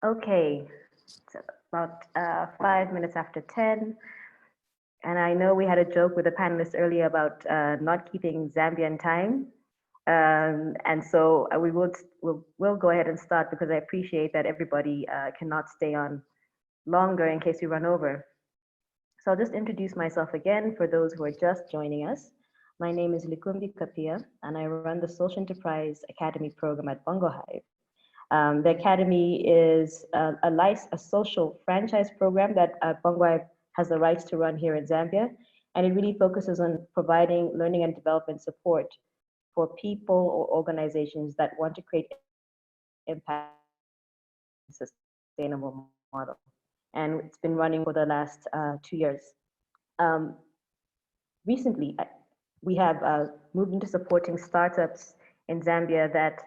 Okay, it's about 5 minutes after 10. And I know we had a joke with the panelists earlier about not keeping Zambian time. And so we'll go ahead and start because I appreciate that everybody cannot stay on longer in case we run over. So I'll just introduce myself again for those who are just joining us. My name is Likumbi Kapia, and I run the Social Enterprise Academy program at Bongo Hive. The Academy is a social franchise program that Bongo Hive has the rights to run here in Zambia, and it really focuses on providing learning and development support for people or organizations that want to create impact in a sustainable model. And it's been running for the last 2 years. Um, Recently, we have moved into supporting startups in Zambia that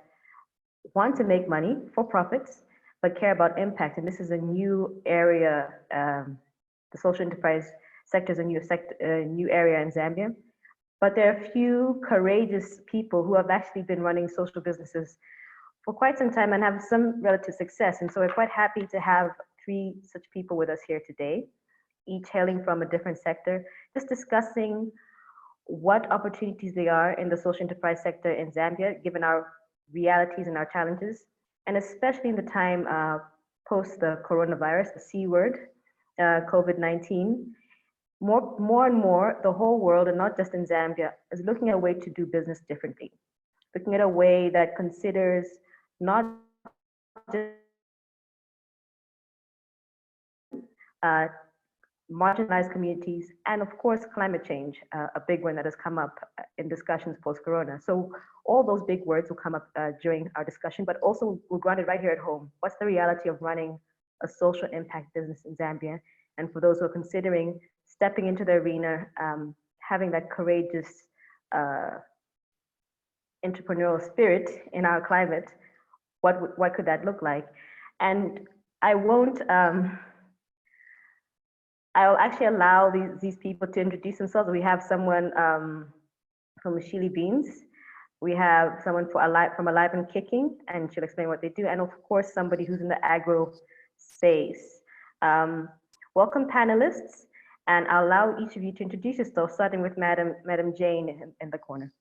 want to make money for profits, but care about impact. And this is a new area. The social enterprise sector is a new area in Zambia. But there are a few courageous people who have actually been running social businesses for quite some time and have some relative success. And so we're quite happy to have three such people with us here today, each hailing from a different sector, just discussing what opportunities there are in the social enterprise sector in Zambia, given our realities and our challenges, and especially in the time post the coronavirus, the C word, COVID-19. More and more, the whole world, and not just in Zambia, is looking at a way to do business differently, looking at a way that considers not just marginalized communities, and of course, climate change, a big one that has come up in discussions post-corona. So all those big words will come up during our discussion, but also we'll run it right here at home. What's the reality of running a social impact business in Zambia? And for those who are considering stepping into the arena, having that courageous entrepreneurial spirit in our climate, what could that look like? And I won't, I'll actually allow these people to introduce themselves. We have someone from Shili Beans. We have someone from Alive and Kicking, and she'll explain what they do. And of course, somebody who's in the agro space. Welcome panelists, and I'll allow each of you to introduce yourself, starting with Madam Jane in the corner.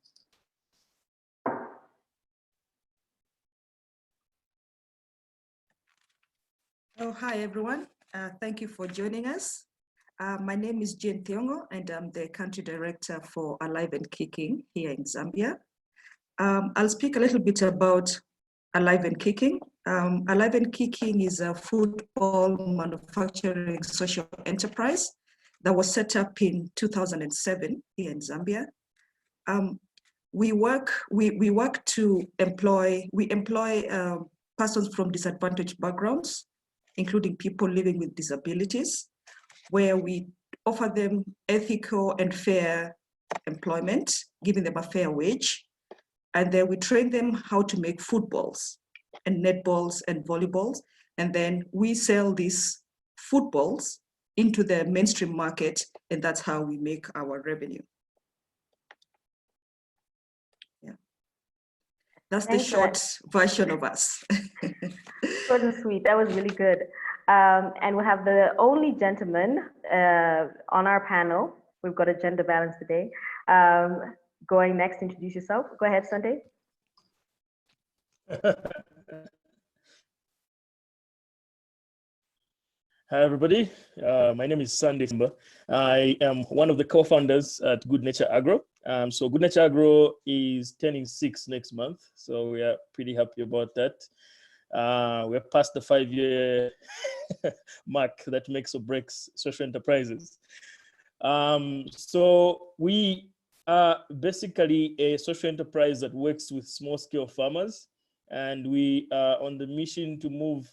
Oh, hi, everyone. Thank you for joining us. My name is Jane Thiongo, and I'm the country director for Alive and Kicking here in Zambia. I'll speak a little bit about Alive and Kicking. Alive and Kicking is a football manufacturing social enterprise that was set up in 2007 here in Zambia. We employ persons from disadvantaged backgrounds, including people living with disabilities, where we offer them ethical and fair employment, giving them a fair wage. And then we train them how to make footballs and netballs and volleyballs. And then we sell these footballs into the mainstream market, and that's how we make our revenue. Yeah. That's the short version of us. Short and sweet, that was really good. And we'll have the only gentleman on our panel. We've got a gender balance today. Going next, introduce yourself. Go ahead, Sunday. Hi, everybody. My name is Sunday Simba. I am one of the co-founders at Good Nature Agro. So Good Nature Agro is turning 6 next month. So we are pretty happy about that. We're past the 5-year mark that makes or breaks social enterprises. So we are basically a social enterprise that works with small-scale farmers, and we are on the mission to move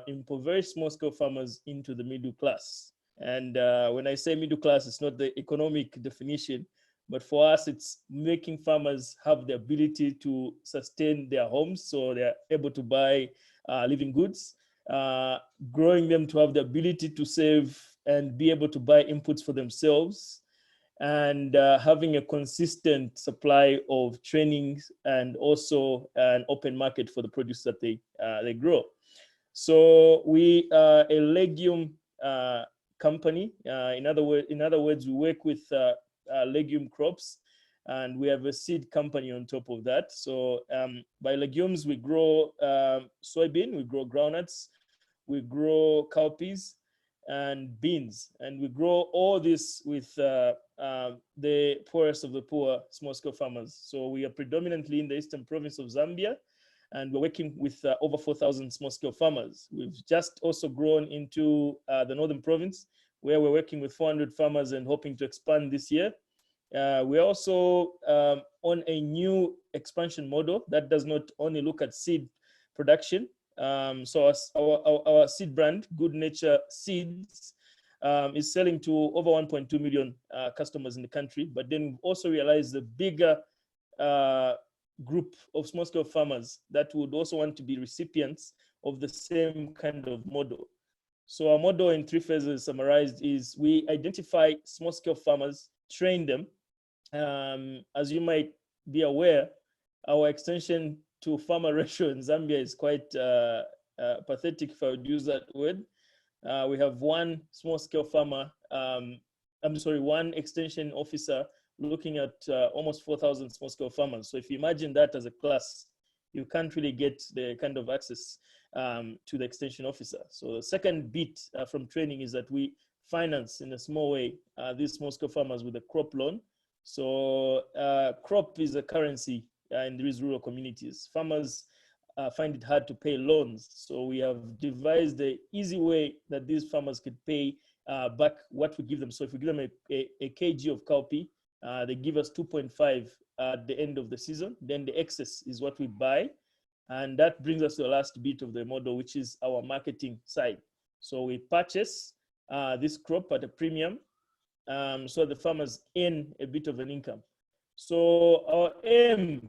impoverished small-scale farmers into the middle class. And when I say middle class, it's not the economic definition, but for us, it's making farmers have the ability to sustain their homes, so they're able to buy living goods, growing them to have the ability to save and be able to buy inputs for themselves, and having a consistent supply of trainings and also an open market for the produce that they grow. So we are a legume company. In other words, we work with legume crops, and we have a seed company on top of that. So by legumes, we grow soybean, we grow groundnuts, we grow cowpeas and beans, and we grow all this with the poorest of the poor small-scale farmers. So we are predominantly in the eastern province of Zambia, and we're working with over 4,000 small-scale farmers. We've just also grown into the northern province, where we're working with 400 farmers and hoping to expand this year. We're also on a new expansion model that does not only look at seed production. So our seed brand, Good Nature Seeds, is selling to over 1.2 million customers in the country. But then we've also realized the bigger group of small-scale farmers that would also want to be recipients of the same kind of model. So our model in 3 phases summarized is we identify small-scale farmers, train them. As you might be aware, our extension to farmer ratio in Zambia is quite pathetic, if I would use that word. We have one small-scale farmer, one extension officer looking at almost 4,000 small-scale farmers. So if you imagine that as a class, you can't really get the kind of access to the extension officer. So the second bit from training is that we finance in a small way these small-scale farmers with a crop loan. So crop is a currency in these rural communities. Farmers find it hard to pay loans. So we have devised the easy way that these farmers could pay back what we give them. So if we give them a kg of cowpea, they give us 2.5 at the end of the season. Then the excess is what we buy. And that brings us to the last bit of the model, which is our marketing side. So we purchase this crop at a premium, so the farmers earn a bit of an income. So our aim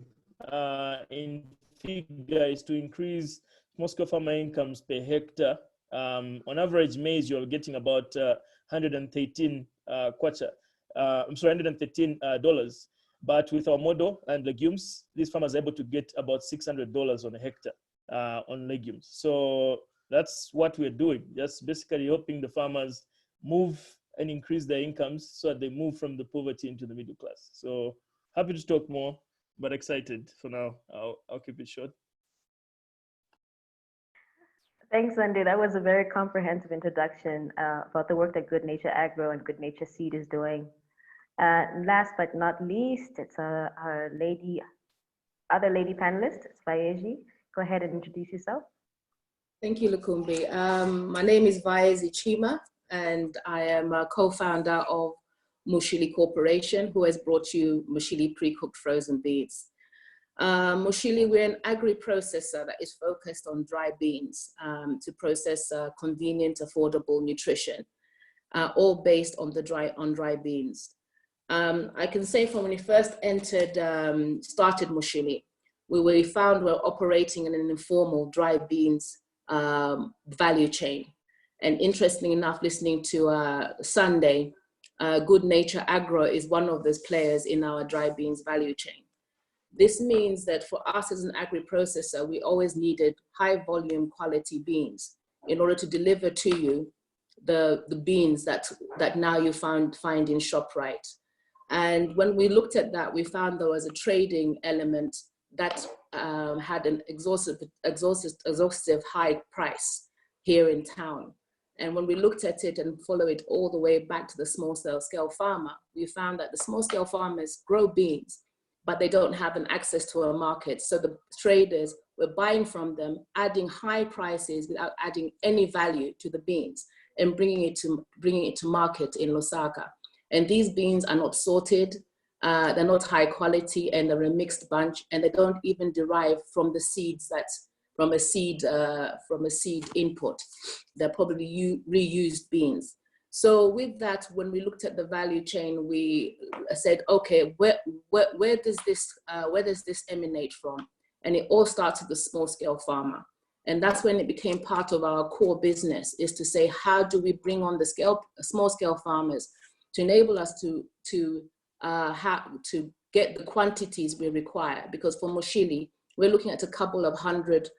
in figure is to increase small-scale farmer incomes per hectare. On average, maize, you're getting about 113 kwacha. $113. But with our model and legumes, these farmers are able to get about $600 on a hectare on legumes. So that's what we're doing, just basically helping the farmers move and increase their incomes so that they move from the poverty into the middle class. So happy to talk more, but excited for now. I'll keep it short. Thanks, Andy. That was a very comprehensive introduction about the work that Good Nature Agro and Good Nature Seed is doing. Last but not least, it's our other lady panelist, Vaezi. Go ahead and introduce yourself. Thank you, Lukumbi. My name is Vaezi Chima, and I am a co-founder of Mushili Corporation, who has brought you Mushili pre-cooked frozen beans. Mushili, we're an agri-processor that is focused on dry beans to process convenient, affordable nutrition, all based on dry beans. I can say from when we first started Mushili, we found we're operating in an informal dry beans value chain. And interestingly enough, listening to Sunday, Good Nature Agro is one of those players in our dry beans value chain. This means that for us as an agri-processor, we always needed high volume quality beans in order to deliver to you the beans that now you find in ShopRite. And when we looked at that, we found there was a trading element that had an exhaustive high price here in town. And when we looked at it and follow it all the way back to the small scale farmer, we found that the small scale farmers grow beans, but they don't have an access to a market. So the traders were buying from them, adding high prices without adding any value to the beans and bringing it to market in Lusaka. And these beans are not sorted, they're not high quality, and they're a mixed bunch, and they don't even derive from the seeds from a seed input. They're probably reused beans. So with that, when we looked at the value chain, we said, okay, where does this emanate from? And it all starts with the small scale farmer. And that's when it became part of our core business, is to say, how do we bring on the small scale farmers to enable us to get the quantities we require? Because for Mushili, we're looking at a couple of hundred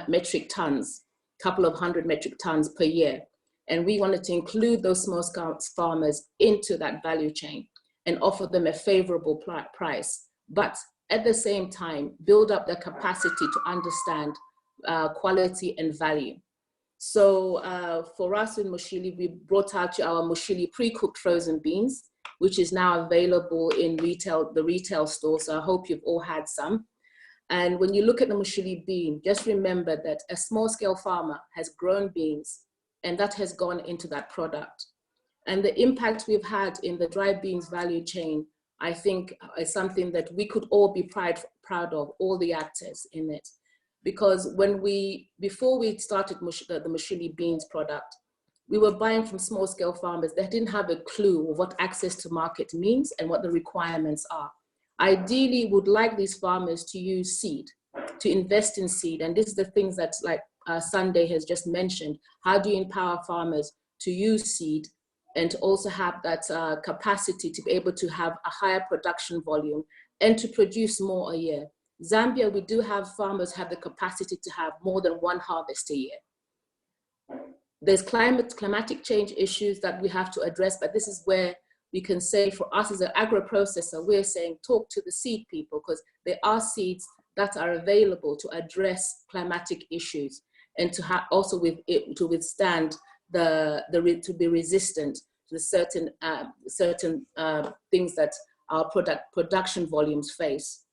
metric tons couple of 100 metric tons per year. And we wanted to include those small-scale farmers into that value chain and offer them a favorable price, but at the same time, build up their capacity to understand quality and value. So for us in Mushili, we brought out our Mushili pre-cooked frozen beans, which is now available in the retail store. So I hope you've all had some. And when you look at the Mushili bean, just remember that a small-scale farmer has grown beans, and that has gone into that product. And the impact we've had in the dry beans value chain, I think, is something that we could all be proud of, all the actors in it. Because before we started the Mushili beans product, we were buying from small-scale farmers that didn't have a clue of what access to market means and what the requirements are. Ideally, would like these farmers to use seed, to invest in seed. And this is the things that, like Sunday has just mentioned, how do you empower farmers to use seed and to also have that capacity to be able to have a higher production volume and to produce more a year. Zambia, we do have farmers have the capacity to have more than one harvest a year. There's climatic change issues that we have to address, but this is where we can say for us as an agro-processor, we're saying talk to the seed people, because there are seeds that are available to address climatic issues and to have also to withstand to be resistant to the certain things that our production volumes face.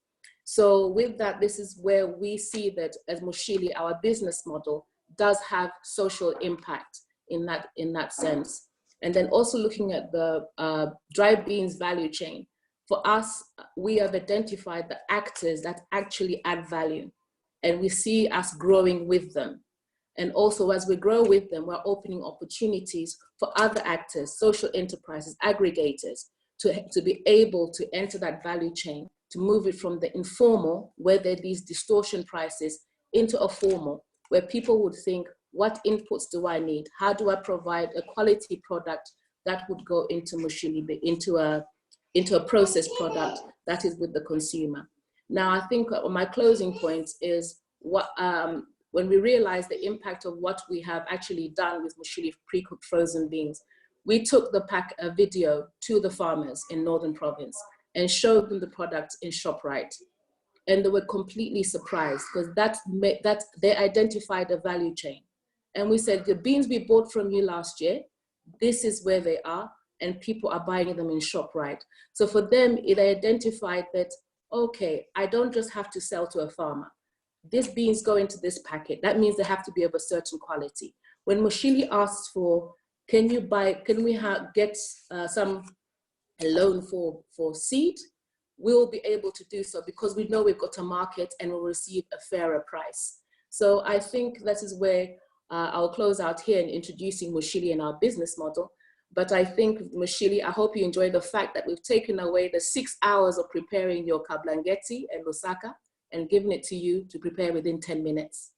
So with that, this is where we see that as Mushili, our business model does have social impact in that sense. And then also looking at the dry beans value chain. For us, we have identified the actors that actually add value, and we see us growing with them. And also as we grow with them, we're opening opportunities for other actors, social enterprises, aggregators, to be able to enter that value chain, to move it from the informal, where there are these distortion prices, into a formal, where people would think, what inputs do I need? How do I provide a quality product that would go into Mushili, into a processed product that is with the consumer? Now, I think my closing point is when we realize the impact of what we have actually done with Mushili pre-cooked frozen beans, we took the video to the farmers in Northern Province and showed them the product in ShopRite. And they were completely surprised, because they identified a value chain. And we said, the beans we bought from you last year, this is where they are, and people are buying them in ShopRite. So for them, they identified that, okay, I don't just have to sell to a farmer. These beans go into this packet. That means they have to be of a certain quality. When Mushili asks for, can we get a loan for seed? We'll be able to do so because we know we've got a market and we'll receive a fairer price. So I think that is where I'll close out here in introducing Mushili and our business model. But I think Mushili, I hope you enjoy the fact that we've taken away the 6 hours of preparing your kablangeti and lusaka and given it to you to prepare within 10 minutes.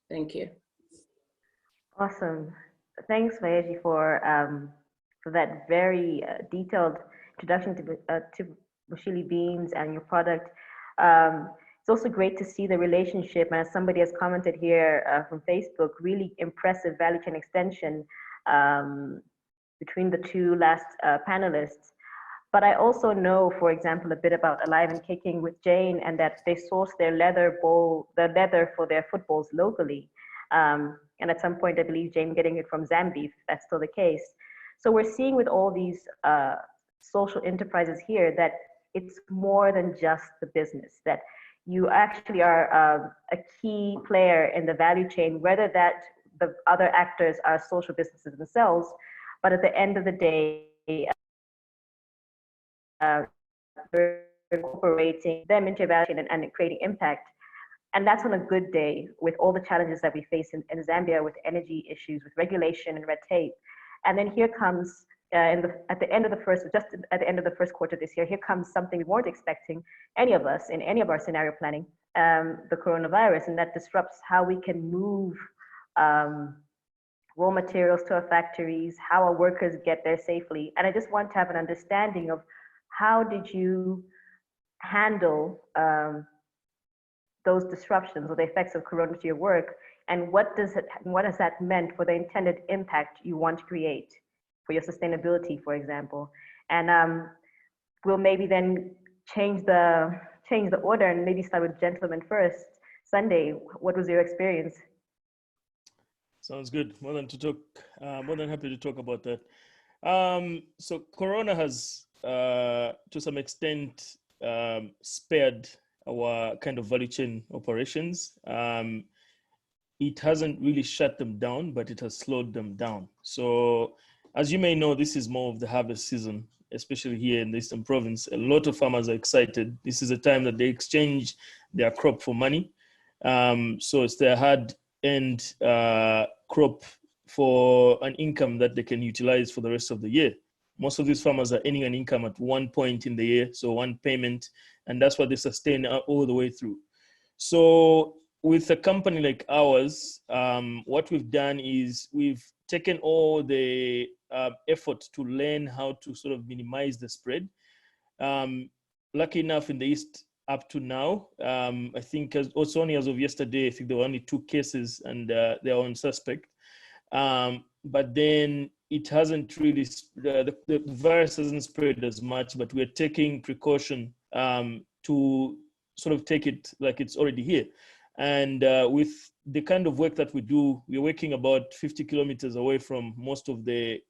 Thank you. Awesome. Thanks, Vayeji, for that very detailed introduction to Mushili beans and your product. It's also great to see the relationship, and as somebody has commented here from Facebook, really impressive value chain extension between the two last panelists. But I also know, for example, a bit about Alive and Kicking with Jane, and that they source their leather for their footballs locally. And at some point, I believe Jane getting it from Zambia, if that's still the case. So we're seeing with all these social enterprises here that it's more than just the business, that you actually are a key player in the value chain, whether that the other actors are social businesses themselves, but at the end of the day, incorporating them into value chain and creating impact. And that's on a good day with all the challenges that we face in Zambia with energy issues, with regulation and red tape. And then here comes, at the end of the first quarter this year, here comes something we weren't expecting, any of us, in any of our scenario planning, the coronavirus, and that disrupts how we can move raw materials to our factories, how our workers get there safely. And I just want to have an understanding of how did you handle those disruptions or the effects of Corona to your work, and what has that meant for the intended impact you want to create for your sustainability, for example? And we'll maybe then change the order and maybe start with gentlemen first. Sunday, what was your experience? Sounds good. More than happy to talk about that. So Corona has, to some extent, spared our kind of value chain operations. It hasn't really shut them down, but it has slowed them down. So as you may know, this is more of the harvest season, especially here in the Eastern Province. A lot of farmers are excited. This is a time that they exchange their crop for money. So it's their hard-earned crop for an income that they can utilize for the rest of the year. Most of these farmers are earning an income at one point in the year, so one payment, and that's what they sustain all the way through. So with a company like ours, what we've done is we've taken all the effort to learn how to sort of minimize the spread. Lucky enough, in the East, up to now, I think also only as of yesterday, I think there were only 2 cases and they're on suspect. But then it hasn't really, the virus hasn't spread as much, but we're taking precaution to sort of take it like it's already here. And with the kind of work that we do, we're working about 50 kilometers away from most of the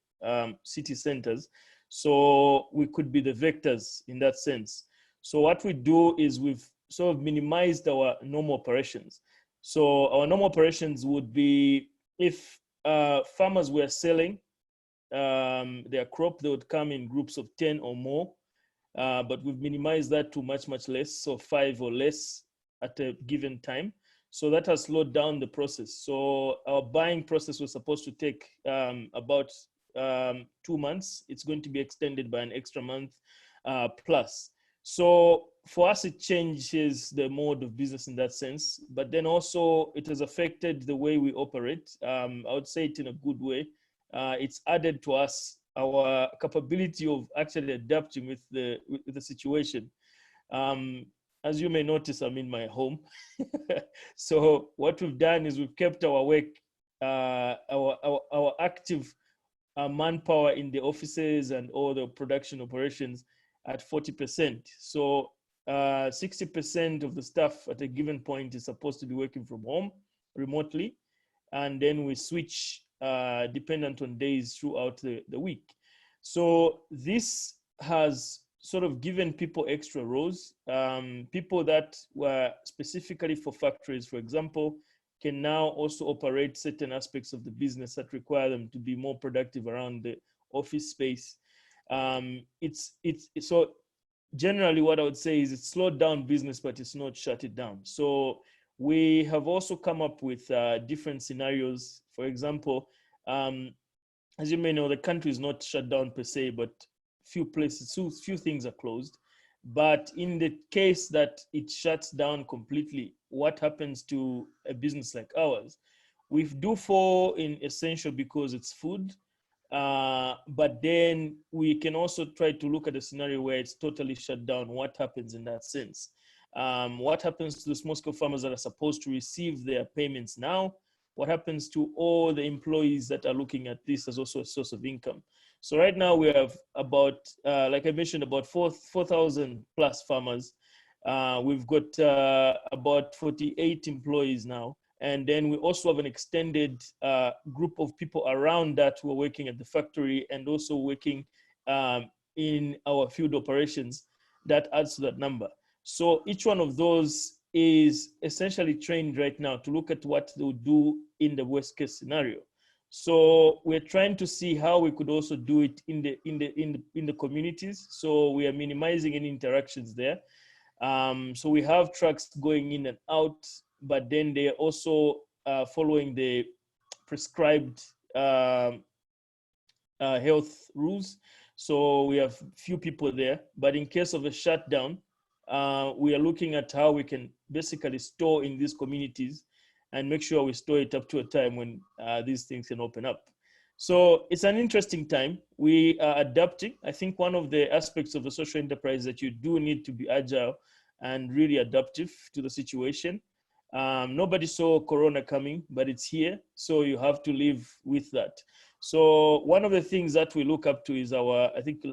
city centers. So we could be the vectors in that sense. So what we do is we've sort of minimized our normal operations. So our normal operations would be if farmers were selling their crop, they would come in groups of 10 or more. But we've minimized that to much, much less, so 5 or less at a given time. So that has slowed down the process. So our buying process was supposed to take about 2 months. It's going to be extended by an extra month plus. So for us, it changes the mode of business in that sense, but then also it has affected the way we operate. I would say it in a good way. It's added to us our capability of actually adapting with the situation. As you may notice, I'm in my home. So what we've done is we've kept our work, our active manpower in the offices and all the production operations at 40%. So 60% of the staff at a given point is supposed to be working from home remotely. And then we switch dependent on days throughout the week. So this has sort of given people extra roles. People that were specifically for factories, for example, can now also operate certain aspects of the business that require them to be more productive around the office space. So generally what I would say is it's slowed down business, but it's not shut it down. So we have also come up with different scenarios. For example, as you may know, the country is not shut down per se, but few things are closed. But in the case that it shuts down completely, what happens to a business like ours? We do fall in essential because it's food. But then we can also try to look at a scenario where it's totally shut down. What happens in that sense? What happens to the small-scale farmers that are supposed to receive their payments now? What happens to all the employees that are looking at this as also a source of income? So right now we have about, like I mentioned, about 4,000 plus farmers. We've got about 48 employees now. And then we also have an extended group of people around that who are working at the factory and also working in our field operations. That adds to that number. So each one of those is essentially trained right now to look at what they would do in the worst case scenario. So we're trying to see how we could also do it in the communities. So we are minimizing any interactions there. So we have trucks going in and out, but then they're also following the prescribed health rules. So we have few people there, but in case of a shutdown, we are looking at how we can basically store in these communities and make sure we store it up to a time when these things can open up. So it's an interesting time. We are adapting. I think one of the aspects of a social enterprise that you do need to be agile and really adaptive to the situation. Nobody saw Corona coming, but it's here, so you have to live with that. So one of the things that we look up to is I think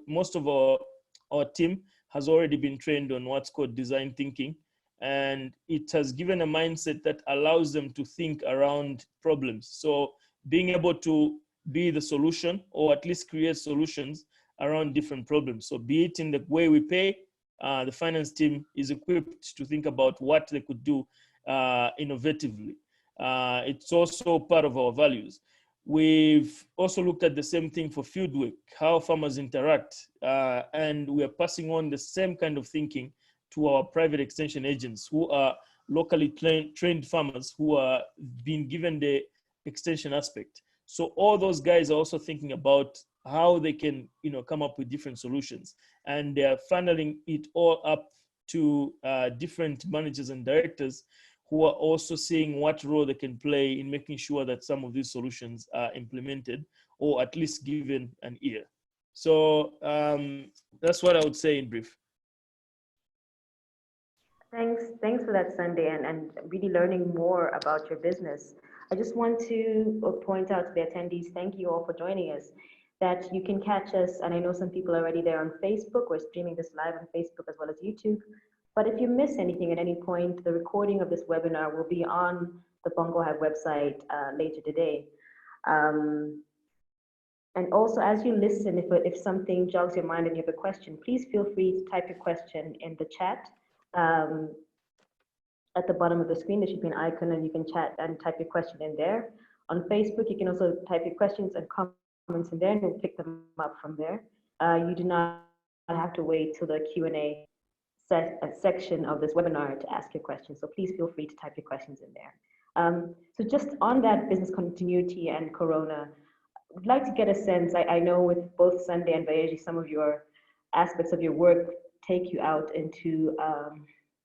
most of our team has already been trained on what's called design thinking, and it has given a mindset that allows them to think around problems. So being able to be the solution, or at least create solutions around different problems. So be it in the way we pay, the finance team is equipped to think about what they could do innovatively. It's also part of our values. We've also looked at the same thing for field work, how farmers interact, and we are passing on the same kind of thinking to our private extension agents, who are locally trained farmers who are being given the extension aspect. So all those guys are also thinking about how they can, come up with different solutions, and they are funneling it all up to different managers and directors who are also seeing what role they can play in making sure that some of these solutions are implemented, or at least given an ear. So that's what I would say in brief. Thanks for that, Sunday, and really learning more about your business. I just want to point out to the attendees, thank you all for joining us, that you can catch us, and I know some people are already there on Facebook. We're streaming this live on Facebook as well as YouTube. But if you miss anything at any point, the recording of this webinar will be on the Bongo Hive website later today. And also, as you listen, if something jogs your mind and you have a question, please feel free to type your question in the chat. At the bottom of the screen, there should be an icon, and you can chat and type your question in there. On Facebook, you can also type your questions and comments in there, and we'll pick them up from there. You do not have to wait till the Q&A section of this webinar to ask your questions. So please feel free to type your questions in there. So just on that business continuity and Corona, I'd like to get a sense. I know with both Sunday and Bayeji, some of your aspects of your work take you out into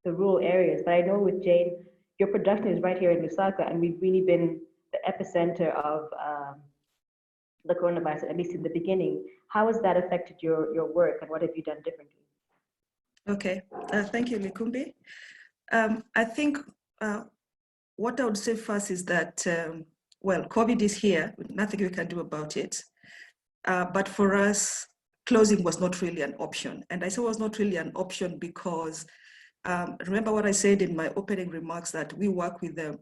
the rural areas. But I know with Jane, your production is right here in Lusaka, and we've really been the epicenter of the coronavirus, at least in the beginning. How has that affected your work, and what have you done differently? Okay, thank you, Likumbi. I think what I would say first is that, well, COVID is here, nothing we can do about it. But for us, closing was not really an option. And I say it was not really an option because, remember what I said in my opening remarks, that we work with the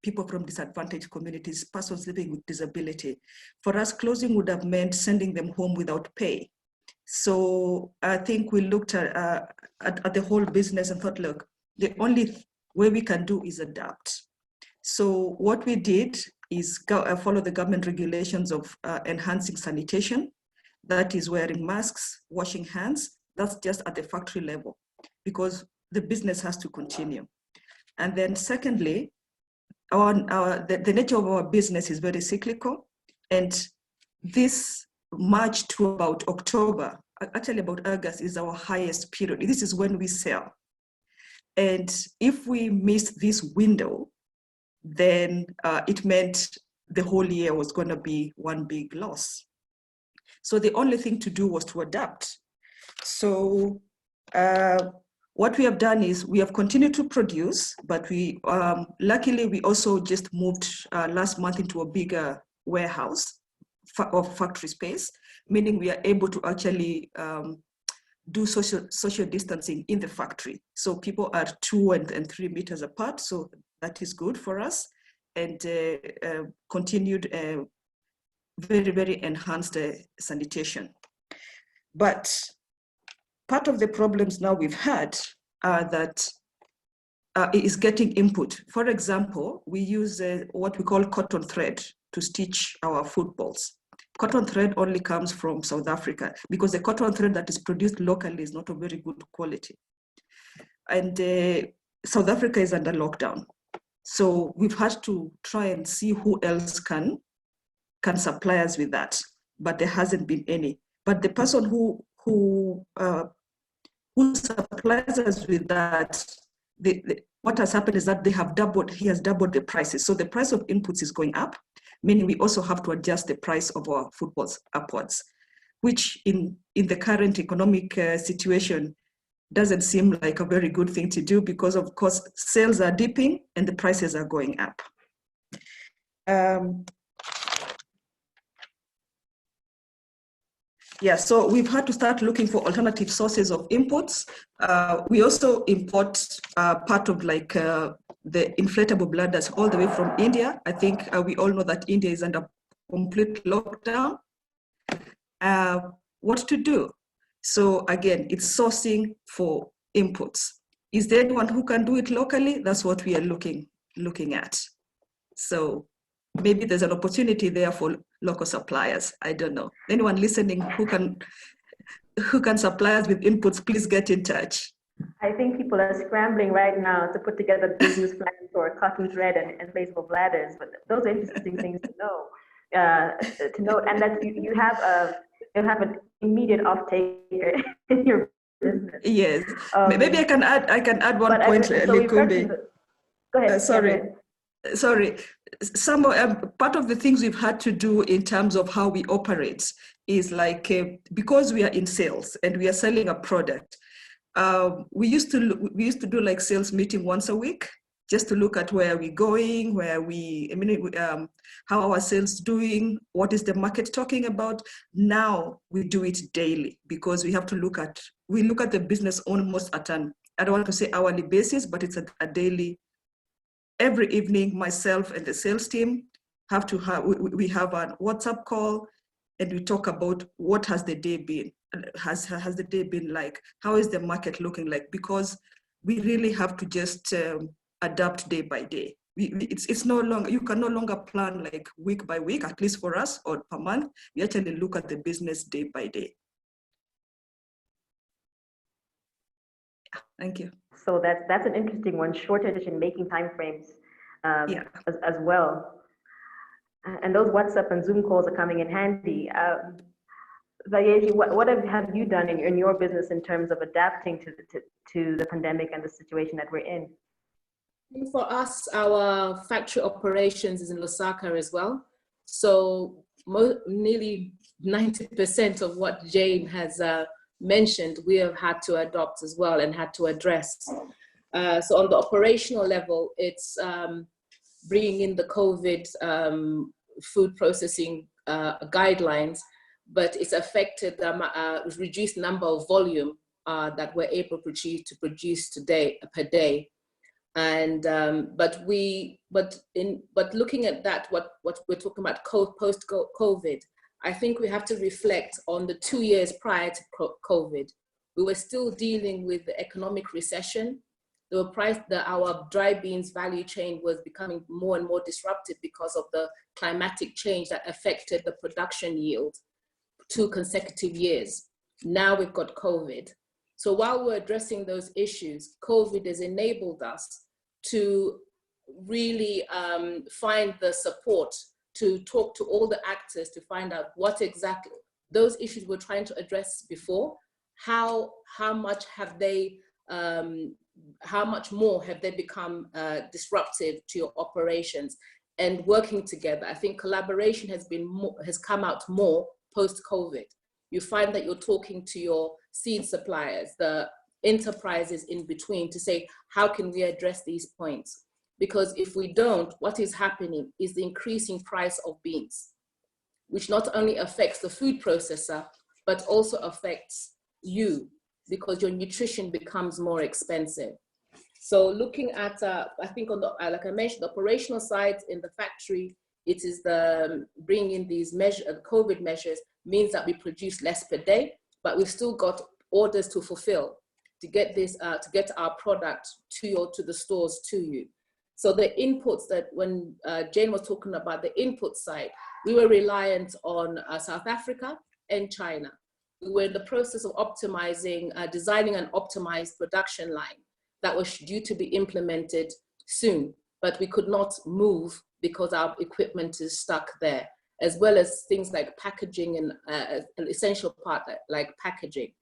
people from disadvantaged communities, persons living with disability. For us, closing would have meant sending them home without pay. So I think we looked at the whole business and thought, look, the only way we can do is adapt. So what we did is follow the government regulations of enhancing sanitation. That is wearing masks, washing hands. That's just at the factory level, because the business has to continue. And then secondly, the nature of our business is very cyclical. And this March to about October, actually about August, is our highest period. This is when we sell. And if we miss this window, then it meant the whole year was going to be one big loss. So the only thing to do was to adapt. So what we have done is we have continued to produce, but we luckily we also just moved last month into a bigger warehouse of factory space, meaning we are able to actually do social distancing in the factory. So people are 2 and 3 meters apart. So that is good for us, and continued very, very enhanced sanitation. But part of the problems now we've had are that is getting input. For example, we use what we call cotton thread to stitch our footballs. Cotton thread only comes from South Africa because the cotton thread that is produced locally is not of very good quality. And South Africa is under lockdown. So we've had to try and see who else can supply us with that, but there hasn't been any. But the person who supplies us with that, what has happened is that he has doubled the prices. So the price of inputs is going up, meaning we also have to adjust the price of our footballs upwards, which in the current economic situation doesn't seem like a very good thing to do because, of course, sales are dipping and the prices are going up. Yeah, so we've had to start looking for alternative sources of inputs. We also import part of like the inflatable bladders all the way from India. I think we all know that India is under complete lockdown. What to do? So again, it's sourcing for inputs. Is there anyone who can do it locally? That's what we are looking at. So maybe there's an opportunity there for local suppliers. I don't know. Anyone listening who can supply us with inputs, please get in touch. I think people are scrambling right now to put together business plans for cotton thread and inflatable bladders, but those are interesting things to know. And that you have an immediate off-taker in your business. Yes, maybe I can add one point, Likumbi. Go ahead. Sorry. Some part of the things we've had to do in terms of how we operate is like because we are in sales and we are selling a product. We used to do like sales meeting once a week, just to look at where we're going, how our sales doing, what is the market talking about. Now we do it daily because we have to look at the business almost at an, I don't want to say hourly basis, but it's a daily. Every evening, myself and the sales team we have a WhatsApp call and we talk about what has the day been, has the day been like, how is the market looking like, because we really have to just adapt day by day. It's no longer, you can no longer plan like week by week, at least for us, or per month. We actually look at the business day by day. Yeah, thank you. So that's an interesting one, shorter decision-making timeframes as well. And those WhatsApp and Zoom calls are coming in handy. Vayeji, what have you done in your business in terms of adapting to the pandemic and the situation that we're in? For us, our factory operations is in Lusaka as well. So nearly 90% of what Jane has mentioned, we have had to adopt as well and had to address. So on the operational level, it's bringing in the COVID food processing guidelines, but it's affected the reduced number of volume that we're able to produce today per day. And but looking at that, what we're talking about post-COVID, I think we have to reflect on the 2 years prior to COVID. We were still dealing with the economic recession. Our dry beans value chain was becoming more and more disrupted because of the climatic change that affected the production yield 2 consecutive years. Now we've got COVID. So while we're addressing those issues, COVID has enabled us to really find the support, to talk to all the actors to find out what exactly those issues we're trying to address before, how much more have they become disruptive to your operations, and working together. I think collaboration has come out more post-COVID. You find that you're talking to your seed suppliers, the enterprises in between, to say, how can we address these points? Because if we don't, what is happening is the increasing price of beans, which not only affects the food processor, but also affects you, because your nutrition becomes more expensive. So looking at, I think on the, like I mentioned, the operational side in the factory, it is the bringing in these COVID measures means that we produce less per day, but we've still got orders to fulfill to get this, to get our product to the stores to you. So the inputs that when Jane was talking about the input side, we were reliant on South Africa and China. We were in the process of optimizing, designing an optimized production line that was due to be implemented soon, but we could not move because our equipment is stuck there, as well as things like packaging and an essential part like packaging.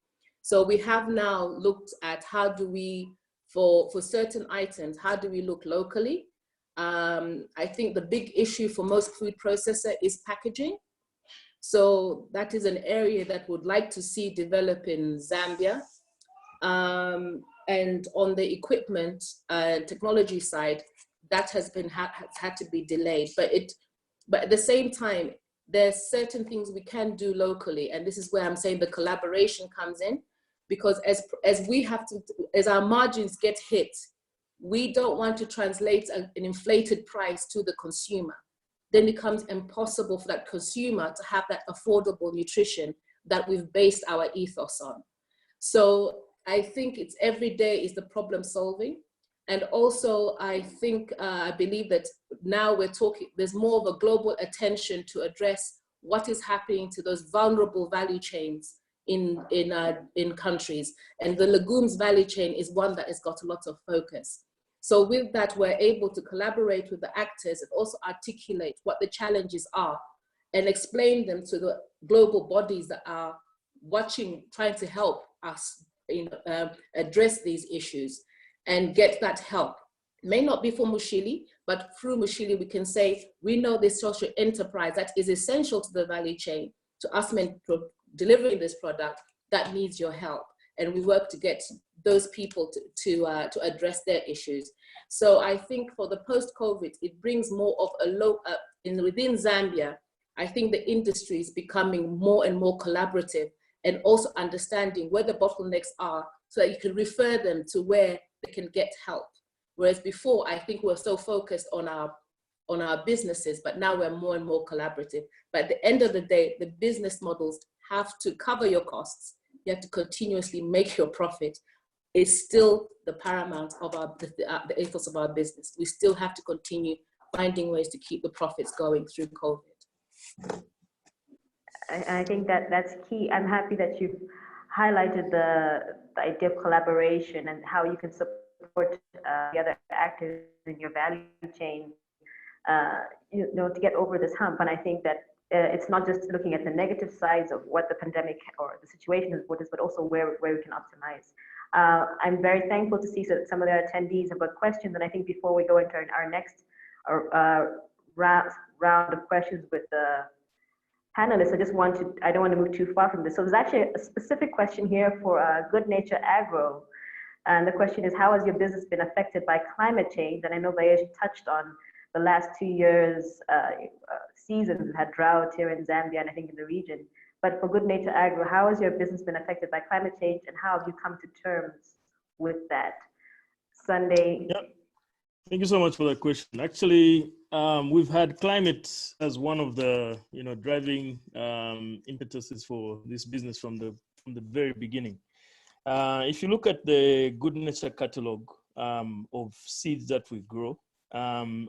So we have now looked at how do we, for certain items, how do we look locally? I think the big issue for most food processor is packaging. So that is an area that would like to see develop in Zambia. And on the equipment technology side, that has had to be delayed. But at the same time, there's certain things we can do locally, and this is where I'm saying the collaboration comes in, because as our margins get hit, we don't want to translate an inflated price to the consumer. Then it becomes impossible for that consumer to have that affordable nutrition that we've based our ethos on. So I think it's every day is the problem solving. And also I think, I believe that now there's more of a global attention to address what is happening to those vulnerable value chains in countries. And the legumes value chain is one that has got a lot of focus. So with that, we're able to collaborate with the actors and also articulate what the challenges are and explain them to the global bodies that are watching, trying to help us address these issues and get that help. It may not be for Mushili, but through Mushili, we can say, we know this social enterprise that is essential to the value chain, to us delivering this product that needs your help. And we work to get those people to address their issues. So I think for the post-COVID, it brings more of a within Zambia, I think the industry is becoming more and more collaborative and also understanding where the bottlenecks are so that you can refer them to where they can get help. Whereas before, I think we're so focused on our businesses, but now we're more and more collaborative. But at the end of the day, the business models have to cover your costs. You have to continuously make your profit. It's still the paramount of the ethos of our business. We still have to continue finding ways to keep the profits going through COVID. I think that's key. I'm happy that you've highlighted the idea of collaboration and how you can support the other actors in your value chain, to get over this hump. And I think that it's not just looking at the negative sides of what the pandemic or the situation is, but also where we can optimize. I'm very thankful to see that some of the attendees have got questions, and I think before we go into our next round of questions with the panelists, I don't want to move too far from this. So there's actually a specific question here for Good Nature Agro. And the question is, how has your business been affected by climate change? And I know Vayesh touched on the last 2 years, seasons had drought here in Zambia and I think in the region. But for Good Nature Agro, how has your business been affected by climate change and how have you come to terms with that? Sunday. Yep. Thank you so much for that question. Actually, we've had climate as one of the driving impetuses for this business from the very beginning. If you look at the Good Nature catalog of seeds that we grow,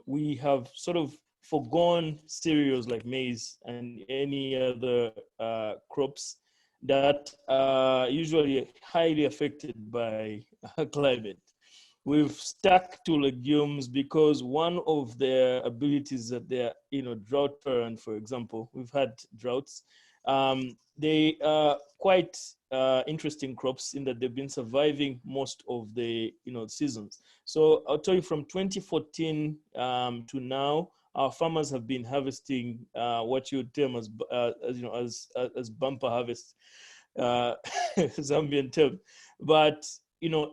we have sort of forgone cereals like maize and any other crops that are usually highly affected by climate. We've stuck to legumes because one of their abilities that they're, drought tolerant, for example, we've had droughts. They are quite interesting crops in that they've been surviving most of the, seasons. So I'll tell you from 2014 to now, our farmers have been harvesting what you would term as bumper harvest, Zambian term. But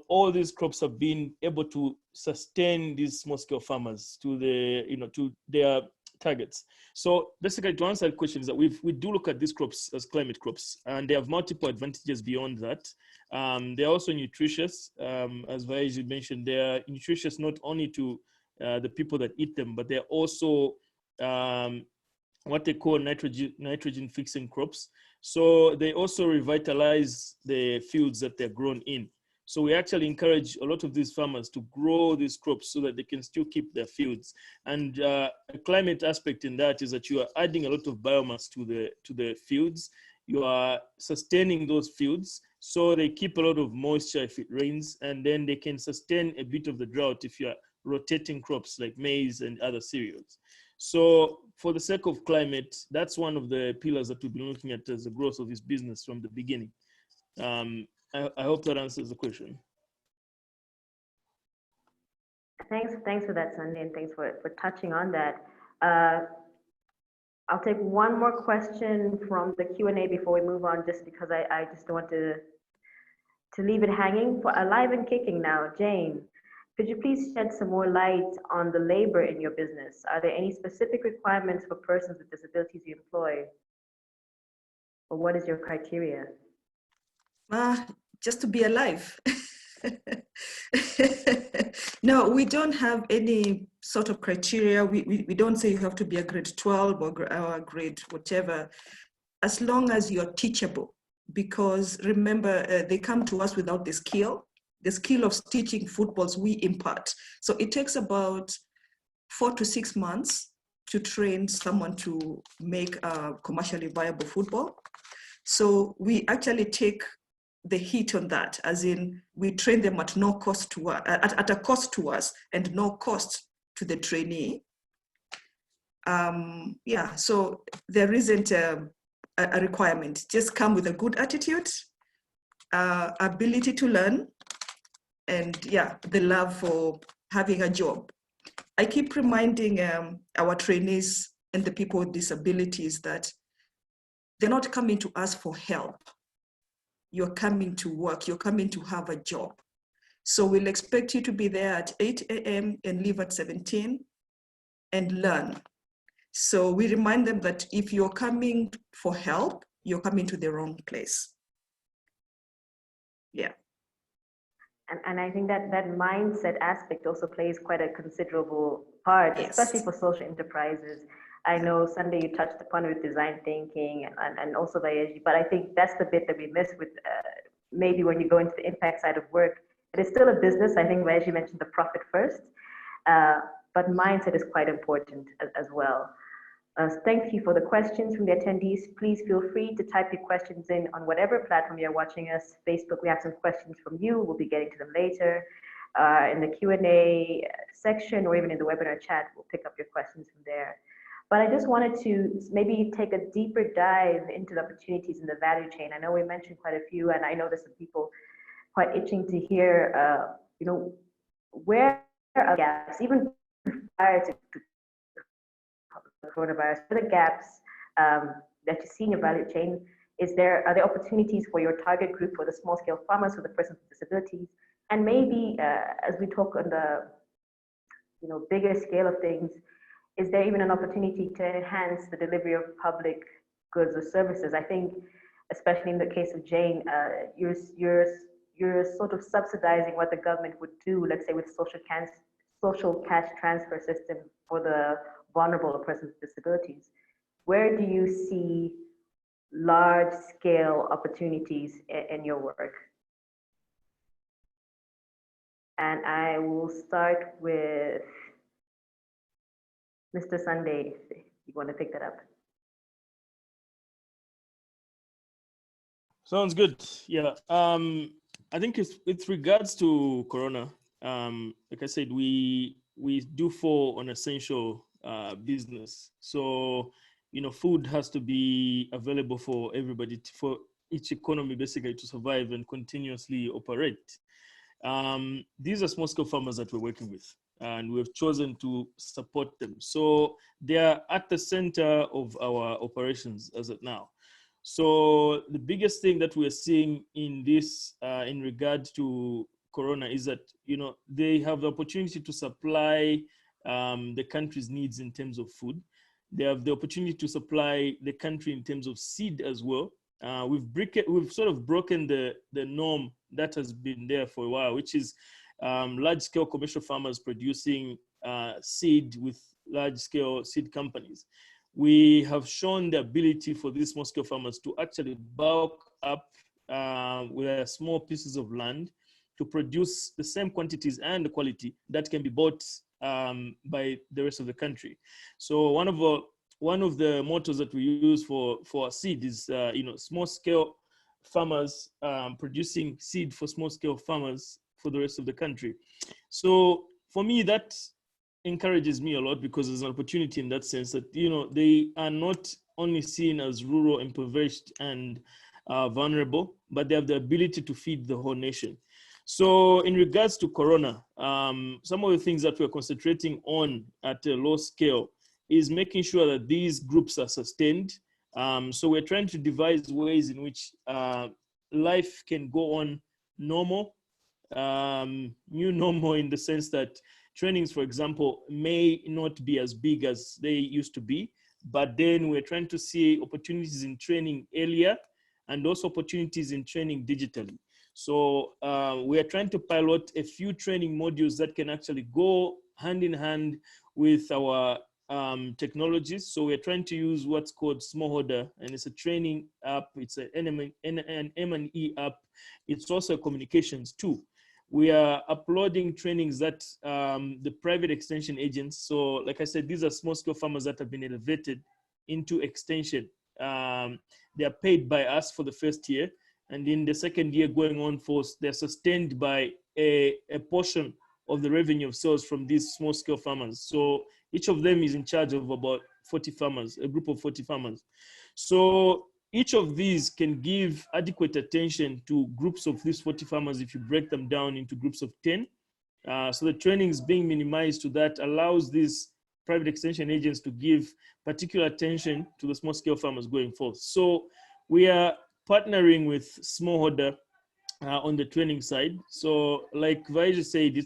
all these crops have been able to sustain these small scale farmers to to their targets. So basically, to answer the question is that we do look at these crops as climate crops, and they have multiple advantages beyond that. They're also nutritious, as Vayesh mentioned. They're nutritious not only to the people that eat them, but they're also what they call nitrogen fixing crops. So they also revitalize the fields that they're grown in. So we actually encourage a lot of these farmers to grow these crops so that they can still keep their fields. And a climate aspect in that is that you are adding a lot of biomass to the fields. You are sustaining those fields so they keep a lot of moisture if it rains, and then they can sustain a bit of the drought if you are rotating crops like maize and other cereals. So for the sake of climate, that's one of the pillars that we've been looking at as the growth of this business from the beginning. I hope that answers the question. Thanks for that, Sunday, and thanks for touching on that. I'll take one more question from the Q&A before we move on, just because I just want to to leave it hanging, for alive and kicking now, Jane, could you please shed some more light on the labor in your business? Are there any specific requirements for persons with disabilities you employ? Or what is your criteria? Just to be alive. No, we don't have any sort of criteria. We don't say you have to be a grade 12 or a grade whatever, as long as you're teachable. Because remember, they come to us without the skill of teaching footballs we impart. So it takes about 4 to 6 months to train someone to make a commercially viable football. So we actually take the hit on that, as in we train them at no cost to us, at a cost to us and no cost to the trainee. Yeah, so there isn't a requirement. Just come with a good attitude, ability to learn, and yeah, the love for having a job. I keep reminding our trainees and the people with disabilities that they're not coming to us for help. You're coming to work, you're coming to have a job. So we'll expect you to be there at 8 a.m. and leave at 17 and learn. So we remind them that if you're coming for help, you're coming to the wrong place. Yeah. And I think that that mindset aspect also plays quite a considerable part, Yes. especially for social enterprises. I know Sunday you touched upon with design thinking and also Vayeji, but I think that's the bit that we miss with maybe when you go into the impact side of work. It is still a business. I think Vayeji mentioned the profit first, but mindset is quite important as well. Thank you for the questions from the attendees. Please feel free to type your questions in on whatever platform you're watching us. Facebook, we have some questions from you. We'll be getting to them later. In the Q&A section or even in the webinar chat, we'll pick up your questions from there. But I just wanted to maybe take a deeper dive into the opportunities in the value chain. I know we mentioned quite a few, and I know there's some people quite itching to hear, you know, where are gaps, even prior to coronavirus, what are the gaps that you see in your value chain? Are there opportunities for your target group, for the small scale farmers, for the persons with disabilities? And maybe as we talk on the bigger scale of things, is there even an opportunity to enhance the delivery of public goods or services? I think, especially in the case of Jane, you're sort of subsidizing what the government would do, let's say with social cash transfer system for the vulnerable or persons with disabilities. Where do you see large scale opportunities in your work? And I will start with Mr. Sunday, if you want to pick that up. Sounds good. Yeah. I think with regards to Corona, like I said, we do fall on essential business. So, food has to be available for everybody, for each economy basically to survive and continuously operate. These are small scale farmers that we're working with, and we've chosen to support them. So they are at the center of our operations as of now. So the biggest thing that we're seeing in this, in regard to Corona, is that they have the opportunity to supply the country's needs in terms of food. They have the opportunity to supply the country in terms of seed as well. We've sort of broken the norm that has been there for a while, which is large-scale commercial farmers producing seed with large-scale seed companies. We have shown the ability for these small-scale farmers to actually bulk up with small pieces of land to produce the same quantities and the quality that can be bought by the rest of the country. So one of the mottos that we use for our seed is small-scale farmers producing seed for small-scale farmers for the rest of the country. So for me, that encourages me a lot, because there's an opportunity in that sense that they are not only seen as rural, impoverished, and vulnerable, but they have the ability to feed the whole nation. So in regards to Corona, some of the things that we're concentrating on at a low scale is making sure that these groups are sustained. So we're trying to devise ways in which life can go on normal, new normal in the sense that trainings, for example, may not be as big as they used to be, but then we're trying to see opportunities in training earlier and also opportunities in training digitally. So we are trying to pilot a few training modules that can actually go hand in hand with our technologies. So we're trying to use what's called Smallholder, and it's a training app. It's an M&E app. It's also a communications tool. We are uploading trainings that the private extension agents, so like I said, these are small scale farmers that have been elevated into extension. They are paid by us for the first year, and in the second year going on forth, they're sustained by a portion of the revenue of sales from these small scale farmers. So each of them is in charge of about 40 farmers, a group of 40 farmers. So each of these can give adequate attention to groups of these 40 farmers if you break them down into groups of 10. So the training is being minimized to that allows these private extension agents to give particular attention to the small scale farmers going forth. So we are partnering with Smallholder on the training side. So like Vaija said,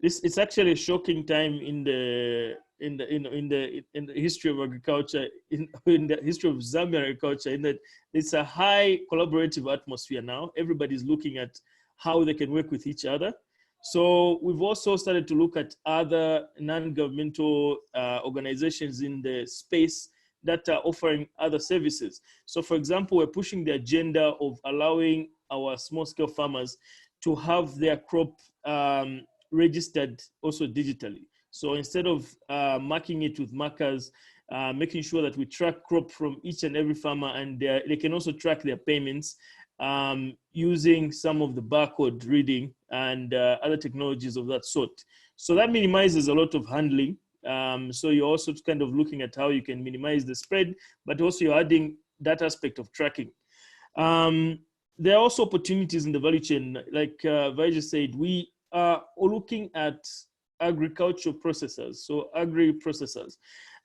it's actually a shocking time in the history of agriculture, in the history of Zambian agriculture, in that it's a high collaborative atmosphere now. Everybody's looking at how they can work with each other. So we've also started to look at other non-governmental organizations in the space that are offering other services. So for example, we're pushing the agenda of allowing our small scale farmers to have their crop registered also digitally. So instead of marking it with markers, making sure that we track crop from each and every farmer, and they can also track their payments using some of the barcode reading and other technologies of that sort. So that minimizes a lot of handling. So you're also kind of looking at how you can minimize the spread, but also you're adding that aspect of tracking. There are also opportunities in the value chain. Like Vaija said, we are looking at agricultural processors, so agri-processors.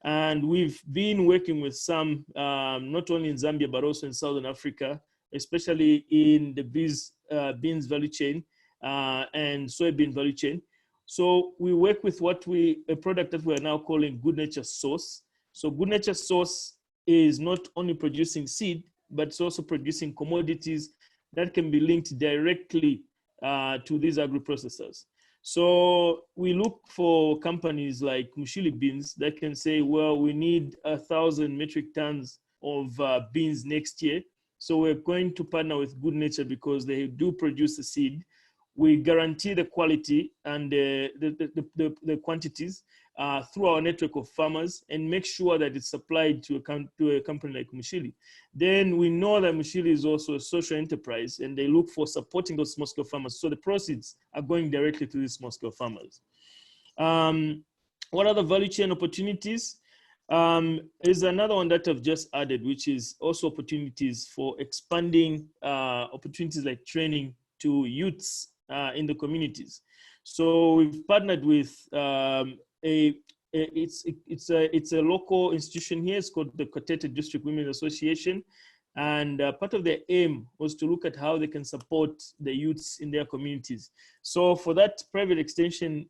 And we've been working with some, not only in Zambia, but also in Southern Africa, especially in the beans value chain and soybean value chain. So we work with a product that we are now calling Good Nature Sauce. So Good Nature Sauce is not only producing seed, but it's also producing commodities that can be linked directly to these agri-processors. So we look for companies like Mushili Beans that can say, well, we need 1,000 metric tons of beans next year. So we're going to partner with Good Nature because they do produce the seed. We guarantee the quality and the quantities through our network of farmers and make sure that it's supplied to a company like Mushili. Then we know that Mushili is also a social enterprise and they look for supporting those small scale farmers. So the proceeds are going directly to these small scale farmers. What other value chain opportunities? Is another one that I've just added, which is also opportunities for expanding opportunities like training to youths in the communities. So we've partnered with it's a local institution here. It's called the Kotete District Women's Association, and part of their aim was to look at how they can support the youths in their communities. So for that private extension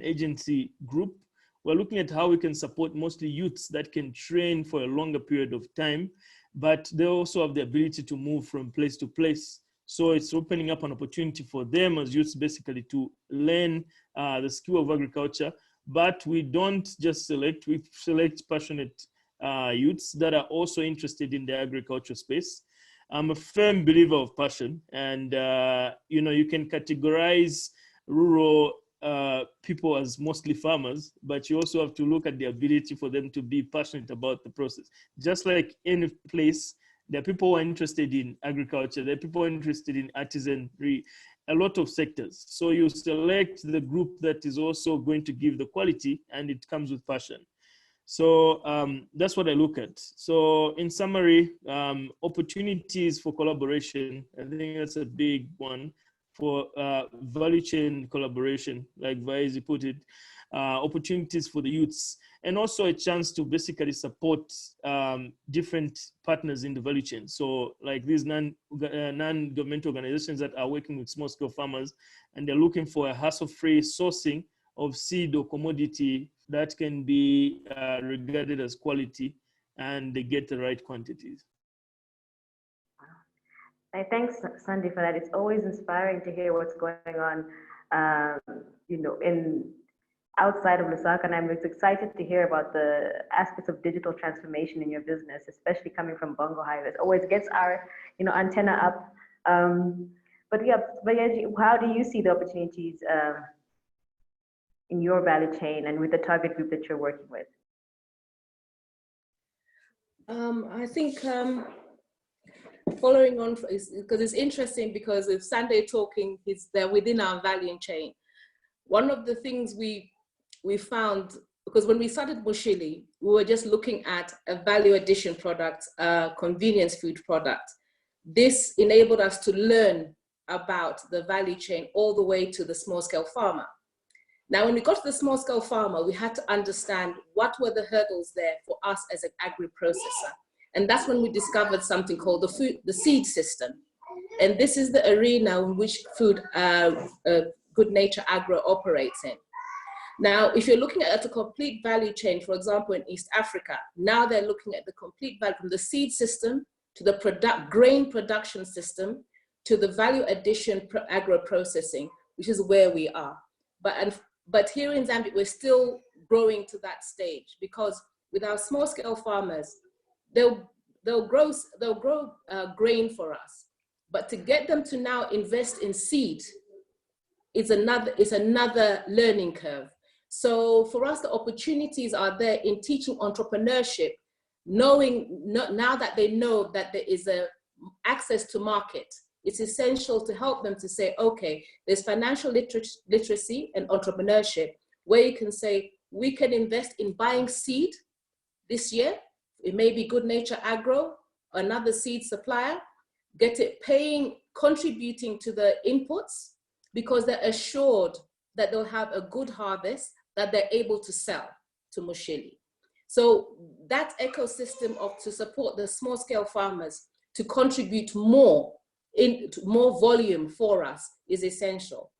agency group, we're looking at how we can support mostly youths that can train for a longer period of time, but they also have the ability to move from place to place. So it's opening up an opportunity for them as youths basically to learn the skill of agriculture, but we don't just select, we select passionate youths that are also interested in the agriculture space. I'm a firm believer of passion, and you can categorize rural people as mostly farmers, but you also have to look at the ability for them to be passionate about the process. Just like any place, there are people who are interested in agriculture, there are people who are interested in artisanry, a lot of sectors. So you select the group that is also going to give the quality, and it comes with passion. So that's what I look at. So in summary, opportunities for collaboration, I think that's a big one for value chain collaboration, like Vaezi put it. opportunities for the youths, and also a chance to basically support different partners in the value chain. So like these non-governmental organizations that are working with small-scale farmers, and they're looking for a hassle-free sourcing of seed or commodity that can be regarded as quality, and they get the right quantities. Thanks, Sandy, for that. It's always inspiring to hear what's going on, outside of Lusaka, and I'm excited to hear about the aspects of digital transformation in your business, especially coming from Bongo Hive. It always gets our, antenna up. But how do you see the opportunities in your value chain and with the target group that you're working with? I think following on, because it's interesting, because if Sunday talking, they're within our value chain. One of the things we found, because when we started Mushili, we were just looking at a value addition product, a convenience food product. This enabled us to learn about the value chain all the way to the small scale farmer. Now, when we got to the small scale farmer, we had to understand what were the hurdles there for us as an agri-processor. And that's when we discovered something called the seed system. And this is the arena in which Good Nature Agro operates in. Now, if you're looking at a complete value chain, for example, in East Africa, now they're looking at the complete value from the seed system to the grain production system to the value addition agro processing, which is where we are. But here in Zambia, we're still growing to that stage, because with our small scale farmers, they'll grow grain for us. But to get them to now invest in seed is another learning curve. So for us, the opportunities are there in teaching entrepreneurship, knowing now that they know that there is access to market. It's essential to help them to say, okay, there's financial literacy and entrepreneurship, where you can say, we can invest in buying seed this year. It may be Good Nature Agro, another seed supplier, get it contributing to the inputs, because they're assured that they'll have a good harvest that they're able to sell to Mushili. So that ecosystem to support the small scale farmers to contribute more volume for us is essential.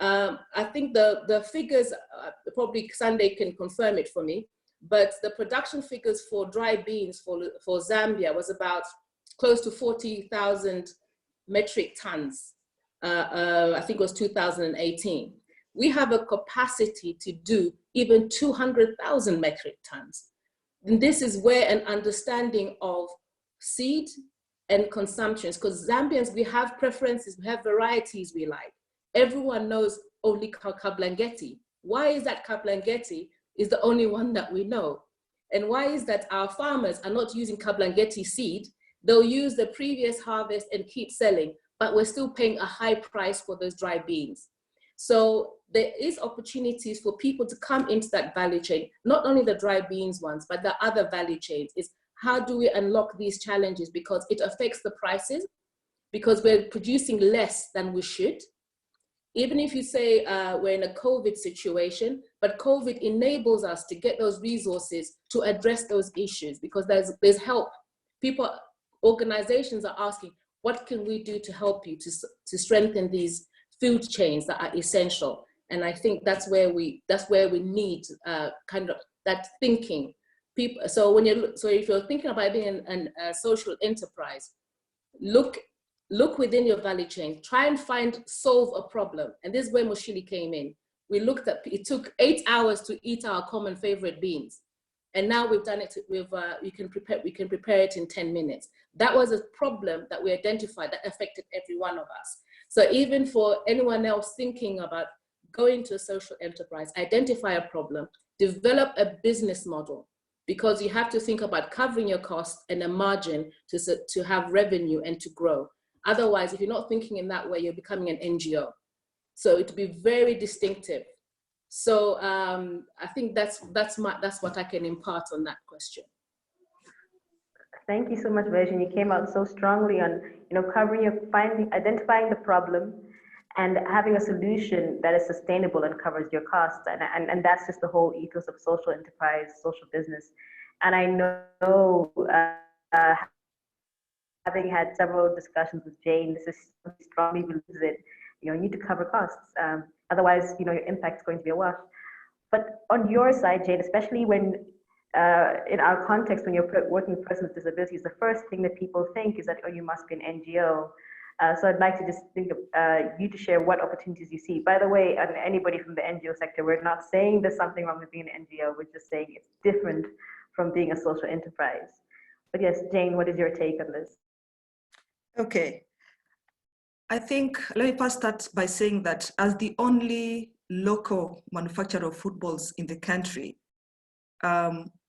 I think the figures, probably Sunday can confirm it for me, but the production figures for dry beans for Zambia was about close to 40,000 metric tons. I think it was 2018. We have a capacity to do even 200,000 metric tons. And this is where an understanding of seed and consumptions, because Zambians, we have preferences, we have varieties we like. Everyone knows only Kablangeti. Why is that Kablangeti is the only one that we know? And why is that our farmers are not using Kablangeti seed? They'll use the previous harvest and keep selling, but we're still paying a high price for those dry beans. So there is opportunities for people to come into that value chain, not only the dry beans ones, but the other value chains. Is how do we unlock these challenges? Because it affects the prices, because we're producing less than we should. Even if you say we're in a COVID situation, but COVID enables us to get those resources to address those issues, because there's help. Organizations are asking, what can we do to help you to strengthen these food chains that are essential? And I think that's where we need kind of that thinking. So if you're thinking about being a social enterprise, look within your value chain, try and solve a problem. And this is where Mushili came in. We looked at, it took 8 hours to eat our common favorite beans. And now we've done it we can prepare it in 10 minutes. That was a problem that we identified that affected every one of us. So even for anyone else thinking about going to a social enterprise, identify a problem, develop a business model, because you have to think about covering your costs and a margin to have revenue and to grow. Otherwise, if you're not thinking in that way, you're becoming an NGO. So it would be very distinctive. So I think that's what I can impart on that question. Thank you so much, Virgin. You came out so strongly on, covering identifying the problem, and having a solution that is sustainable and covers your costs. And that's just the whole ethos of social enterprise, social business. And I know, having had several discussions with Jane, this is strongly believes it. You need to cover costs. Otherwise, your impact is going to be a wash. But on your side, Jane, especially when in our context, when you're working with persons with disabilities, the first thing that people think is that, oh, you must be an NGO. So I'd like to just think of you to share what opportunities you see. By the way, anybody from the NGO sector, we're not saying there's something wrong with being an NGO. We're just saying it's different from being a social enterprise. But yes, Jane, what is your take on this? Okay. I think, let me first start by saying that as the only local manufacturer of footballs in the country,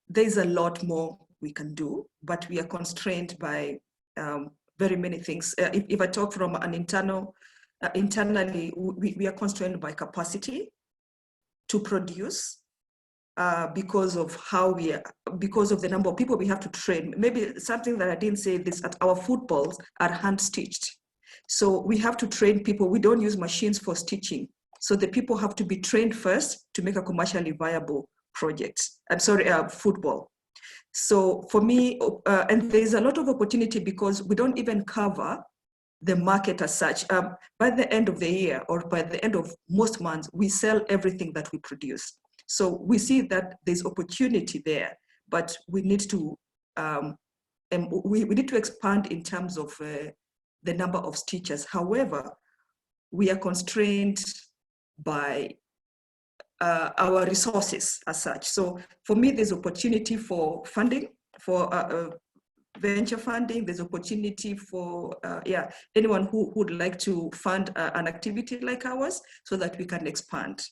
there's a lot more we can do, but we are constrained by very many things. If I talk from an internally, we are constrained by capacity to produce because of because of the number of people we have to train. Maybe something that I didn't say this, at our footballs are hand stitched. So we have to train people. We don't use machines for stitching. So the people have to be trained first to make a commercially viable project. Football. So for me, and there's a lot of opportunity because we don't even cover the market as such. By the end of the year or by the end of most months, we sell everything that we produce. So we see that there's opportunity there, but we need to we need to expand in terms of the number of stitches. However, we are constrained by our resources as such. So for me, there's opportunity for funding, for venture funding. There's opportunity for anyone who would like to fund an activity like ours so that we can expand.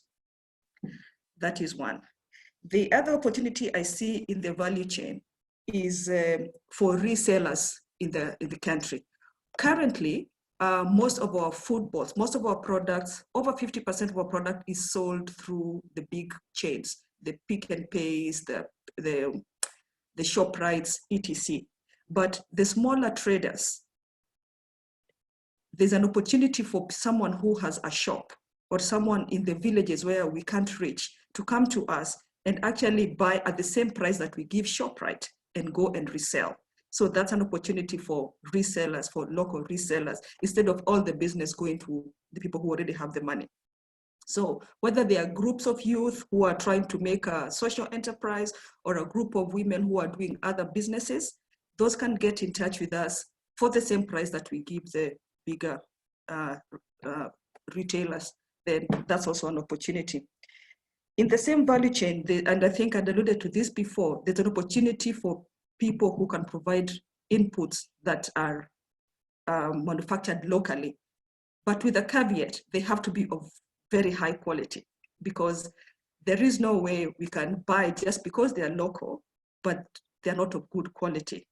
That is one. The other opportunity I see in the value chain is for resellers in the country. Currently, most of our footballs, most of our products, over 50% of our product is sold through the big chains, the Pick and Pays, the ShopRites, etc. But the smaller traders, there's an opportunity for someone who has a shop or someone in the villages where we can't reach to come to us and actually buy at the same price that we give ShopRite and go and resell. So that's an opportunity for resellers, for local resellers, instead of all the business going to the people who already have the money. So whether they are groups of youth who are trying to make a social enterprise or a group of women who are doing other businesses, those can get in touch with us for the same price that we give the bigger retailers. Then that's also an opportunity. In the same value chain, and I think I alluded to this before, there's an opportunity for people who can provide inputs that are manufactured locally, but with a caveat, they have to be of very high quality, because there is no way we can buy just because they are local, but they're not of good quality.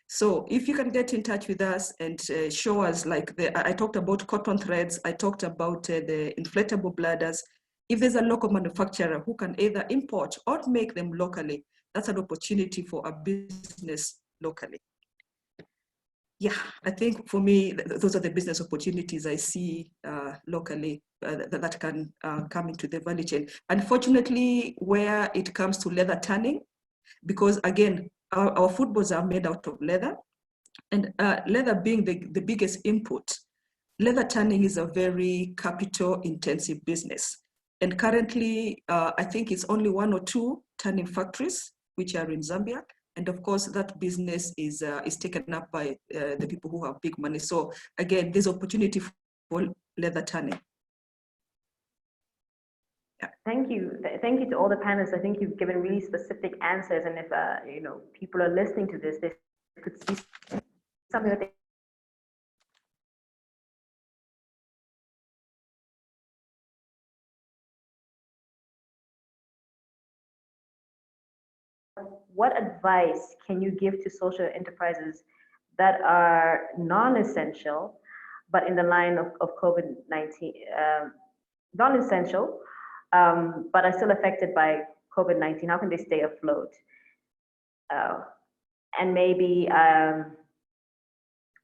So if you can get in touch with us and show us, like I talked about cotton threads, I talked about the inflatable bladders. If there's a local manufacturer who can either import or make them locally, that's an opportunity for a business locally. Yeah, I think for me, those are the business opportunities I see locally that can come into the value chain. Unfortunately, where it comes to leather tanning, because again, our footballs are made out of leather, and leather being the biggest input, leather tanning is a very capital intensive business. And currently, I think it's only 1 or 2 tanning factories which are in Zambia. And of course, that business is taken up by the people who have big money. So again, there's opportunity for leather tanning. Yeah. Thank you. Thank you to all the panelists. I think you've given really specific answers. And if people are listening to this, they could see something that they what advice can you give to social enterprises that are non-essential, but in the line of COVID-19, non-essential, but are still affected by COVID-19? How can they stay afloat? And maybe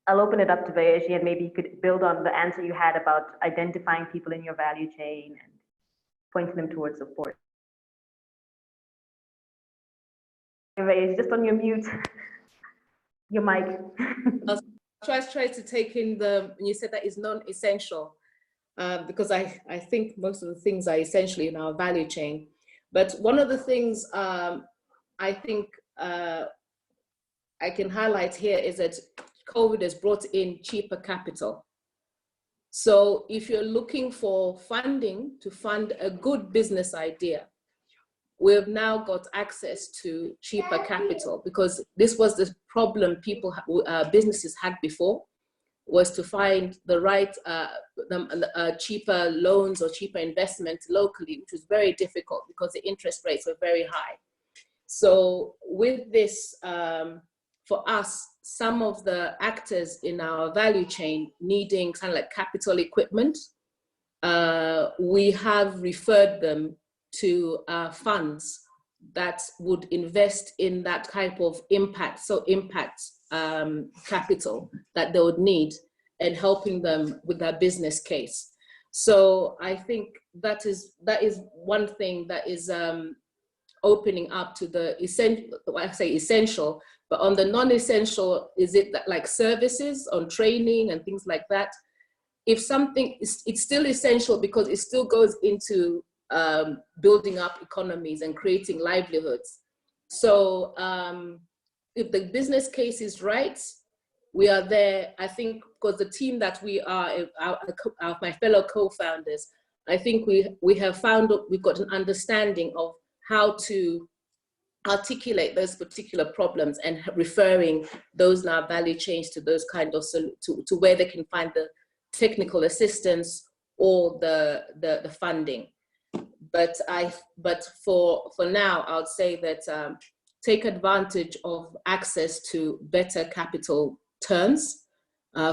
I'll open it up to Vayeshi, and maybe you could build on the answer you had about identifying people in your value chain and pointing them towards support. Vayeshi, just on your mute, your mic. Try to take in when you said that is non-essential, because I think most of the things are essentially in our value chain. But one of the things I think I can highlight here is that COVID has brought in cheaper capital. So if you're looking for funding to fund a good business idea, we've now got access to cheaper capital, because this was the problem businesses had before, was to find the right cheaper loans or cheaper investment locally, which was very difficult because the interest rates were very high. So with this, for us, some of the actors in our value chain needing kind of like capital equipment, we have referred them to funds that would invest in that type of impact, capital that they would need, and helping them with their business case. So I think that is one thing that is opening up to the essential, but on the non-essential, is it that like services on training and things like that? If something is, it's still essential because it still goes into building up economies and creating livelihoods. So if the business case is right, we are there. I think because the team that we are, my fellow co-founders, I think we have found, we've got an understanding of how to articulate those particular problems and referring those in our value chains to those kind of, to where they can find the technical assistance or the funding. But for now, I would say that take advantage of access to better capital terms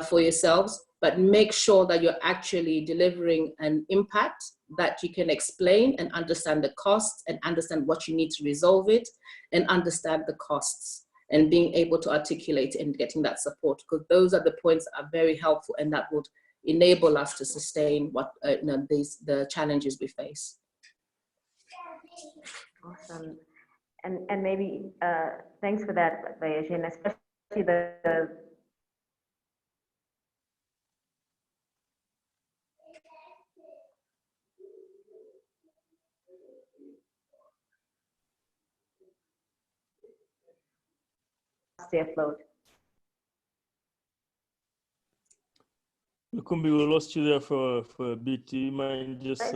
for yourselves, but make sure that you're actually delivering an impact that you can explain and understand the costs and understand what you need to resolve it and understand the costs and being able to articulate and getting that support, because those are the points that are very helpful and that would enable us to sustain what the challenges we face. Awesome. And maybe thanks for that, Vayeshi, and especially the stay afloat. Lukumbi, we lost you there for a bit. Do you mind just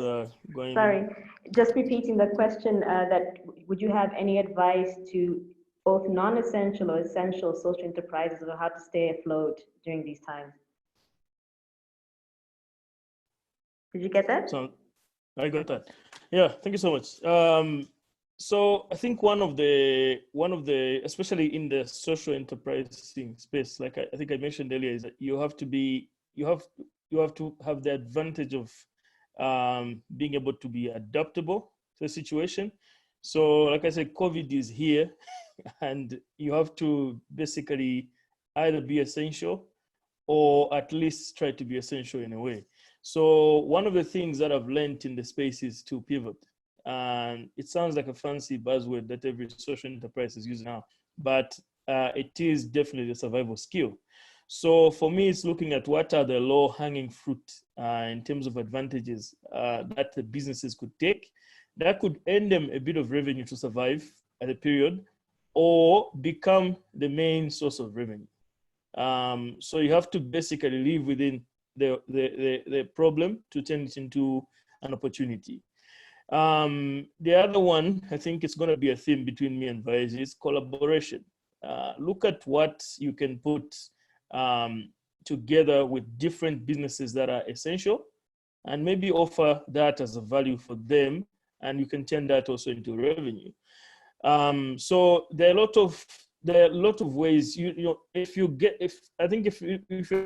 going? Sorry, just repeating the question that would you have any advice to both non-essential or essential social enterprises on how to stay afloat during these times? Did you get that? So, I got that. Yeah, thank you so much. So I think one of the especially in the social enterprising space, like I think I mentioned earlier, is that you have to have the advantage of being able to be adaptable to the situation. So like I said, COVID is here and you have to basically either be essential or at least try to be essential in a way. So one of the things that I've learned in the space is to pivot. And it sounds like a fancy buzzword that every social enterprise is using now, but it is definitely a survival skill. So for me, it's looking at what are the low-hanging fruit in terms of advantages that the businesses could take that could earn them a bit of revenue to survive at a period or become the main source of revenue. So you have to basically live within the problem to turn it into an opportunity. The other one, I think it's going to be a theme between me and Vayeshi, is collaboration. Look at what you can put together with different businesses that are essential and maybe offer that as a value for them, and you can turn that also into revenue. So there are a lot of ways. If you're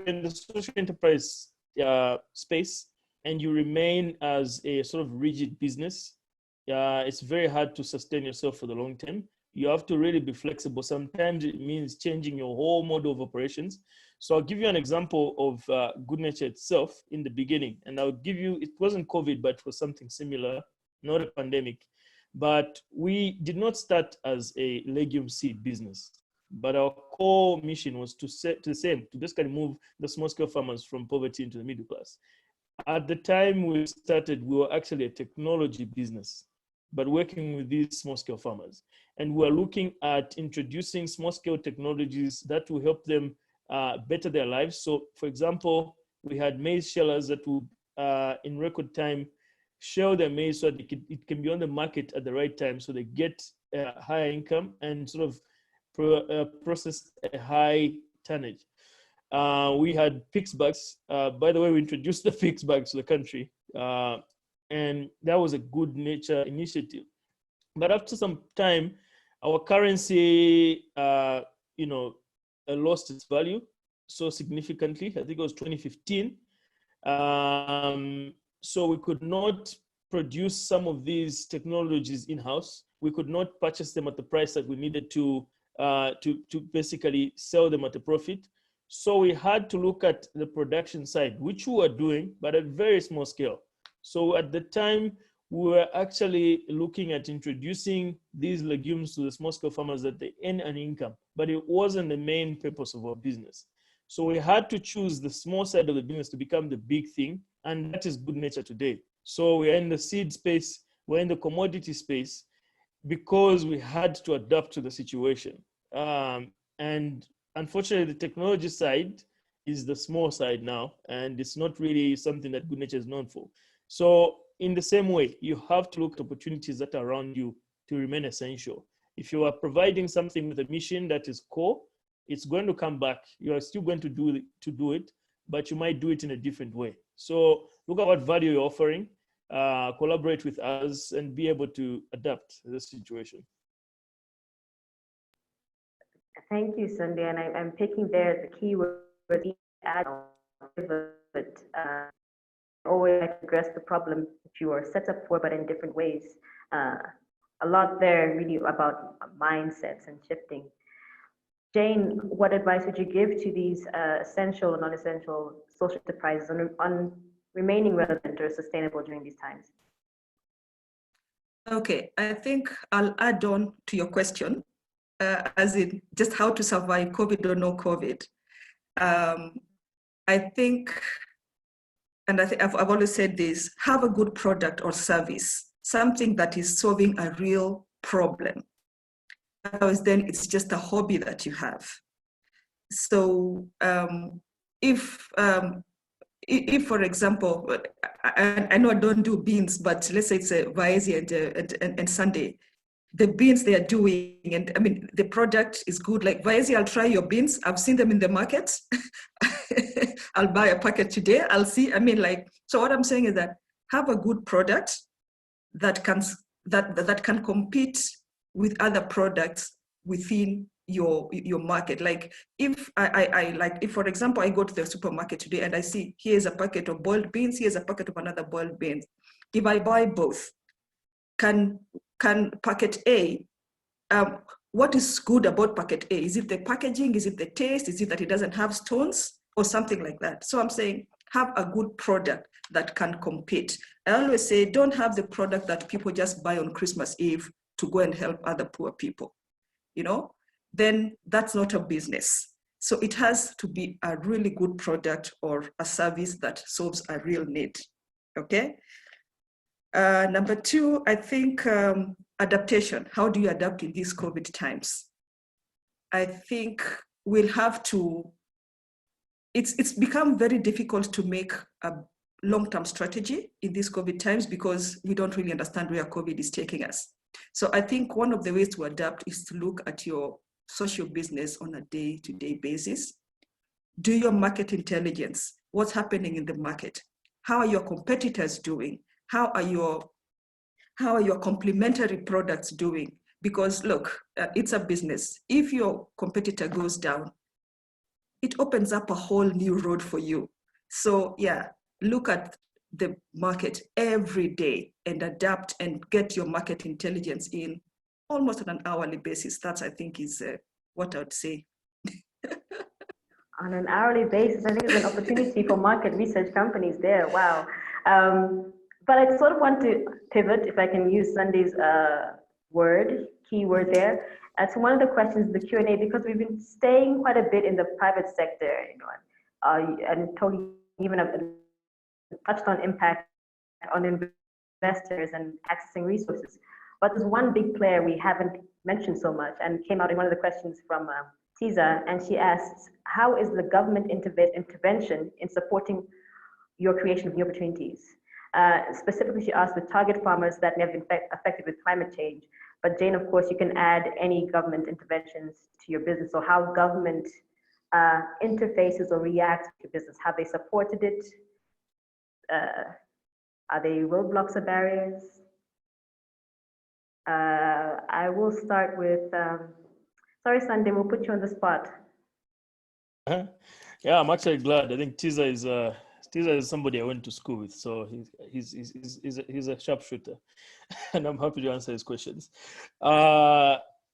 in the social enterprise space and you remain as a sort of rigid business, it's very hard to sustain yourself for the long term. You have to really be flexible. Sometimes it means changing your whole model of operations So I'll give you an example of Good Nature itself in the beginning. And I'll give you, it wasn't COVID, but it was something similar, not a pandemic. But we did not start as a legume seed business. But our core mission was to basically move the small scale farmers from poverty into the middle class. At the time we started, we were actually a technology business, but working with these small scale farmers. And we're looking at introducing small scale technologies that will help them better their lives. So for example, we had maize shellers that would, in record time, shell their maize so that it can be on the market at the right time, so they get a higher income and sort of process a high tonnage. We had fixed bags. By the way, we introduced the fixed bags to the country. And that was a Good Nature initiative. But after some time, our currency, lost its value so significantly. I think it was 2015. So we could not produce some of these technologies in-house. We could not purchase them at the price that we needed to basically sell them at a profit. So we had to look at the production side, which we were doing, but at very small scale. So at the time, we were actually looking at introducing these legumes to the small scale farmers that they earn an income, but it wasn't the main purpose of our business. So we had to choose the small side of the business to become the big thing, and that is Good Nature today. So we're in the seed space, we're in the commodity space, because we had to adapt to the situation. And unfortunately, the technology side is the small side now, and it's not really something that Good Nature is known for. So in the same way, you have to look at opportunities that are around you to remain essential. If you are providing something with a mission that is core, it's going to come back. You are still going to do it, but you might do it in a different way. So look at what value you're offering, collaborate with us, and be able to adapt to the situation. Thank you, Sunday. And I'm picking there the key word, pivot. Always address the problem that you are set up for, but in different ways. A lot there really about mindsets and shifting. Jane, what advice would you give to these essential and non-essential social enterprises on remaining relevant or sustainable during these times? Okay, I think I'll add on to your question, as in just how to survive COVID or no COVID. I think, and I think I've always said this, have a good product or service, something that is solving a real problem. Otherwise, then it's just a hobby that you have. So if for example, I know I don't do beans, but let's say it's a Vaezi and Sunday, the beans they are doing, and I mean, the product is good. Like Vaezi, I'll try your beans. I've seen them in the market. I'll buy a packet today. I'll see. I mean, like, so what I'm saying is that have a good product that can compete with other products within your market. Like if if for example I go to the supermarket today and I see here's a packet of boiled beans, here's a packet of another boiled beans. If I buy both, can packet A, what is good about packet A? Is it the packaging? Is it the taste? Is it that it doesn't have stones or something like that? So I'm saying have a good product that can compete. I always say don't have the product that people just buy on Christmas Eve to go and help other poor people, then that's not a business. So it has to be a really good product or a service that solves a real need, okay? Number two, I think adaptation. How do you adapt in these COVID times? I think we'll have to, it's become very difficult to make a long-term strategy in these COVID times because we don't really understand where COVID is taking us. So I think one of the ways to adapt is to look at your social business on a day-to-day basis. Do your market intelligence. What's happening in the market? How are your competitors doing? How are your complementary products doing? Because look, it's a business. If your competitor goes down, it opens up a whole new road for you. So yeah, look at the market every day and adapt and get your market intelligence in almost on an hourly basis. That's, I think, is what I would say. on an hourly basis. I think there's an opportunity for market research companies there. Wow. But I sort of want to pivot, if I can use Sunday's keyword there, to one of the questions in the Q&A, because we've been staying quite a bit in the private sector, and talking even touched on impact on investors and accessing resources. But there's one big player we haven't mentioned so much, and came out in one of the questions from Tiza, and she asks, how is the government intervention in supporting your creation of new opportunities? Specifically, she asked with target farmers that may have been affected with climate change. But Jane, of course, you can add any government interventions to your business. So how government interfaces or reacts to your business, how they supported it, are they roadblocks or barriers? I will start with, sorry, Sunday, we'll put you on the spot. Yeah, I'm actually glad. I think Tiza is somebody I went to school with, so he's a sharpshooter, and I'm happy to answer his questions.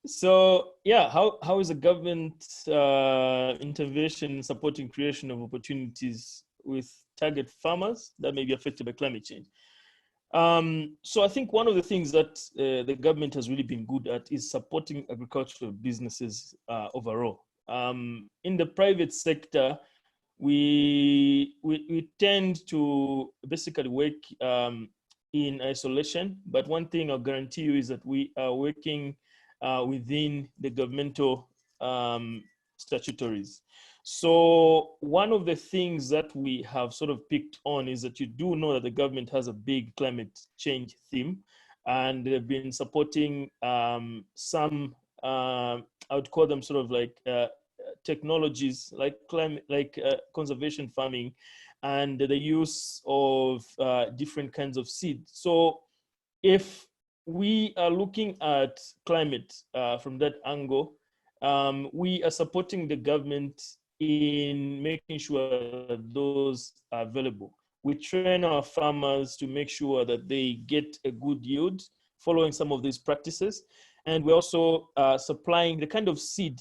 So yeah, how is the government intervention supporting creation of opportunities with target farmers that may be affected by climate change? So I think one of the things that the government has really been good at is supporting agricultural businesses overall. In the private sector, we tend to basically work in isolation, but one thing I'll guarantee you is that we are working within the governmental statutories. So one of the things that we have sort of picked on is that you do know that the government has a big climate change theme, and they've been supporting some, I would call them sort of like technologies like climate, conservation farming, and the use of different kinds of seed. So if we are looking at climate from that angle, we are supporting the government in making sure that those are available. We train our farmers to make sure that they get a good yield following some of these practices. And we're also supplying the kind of seed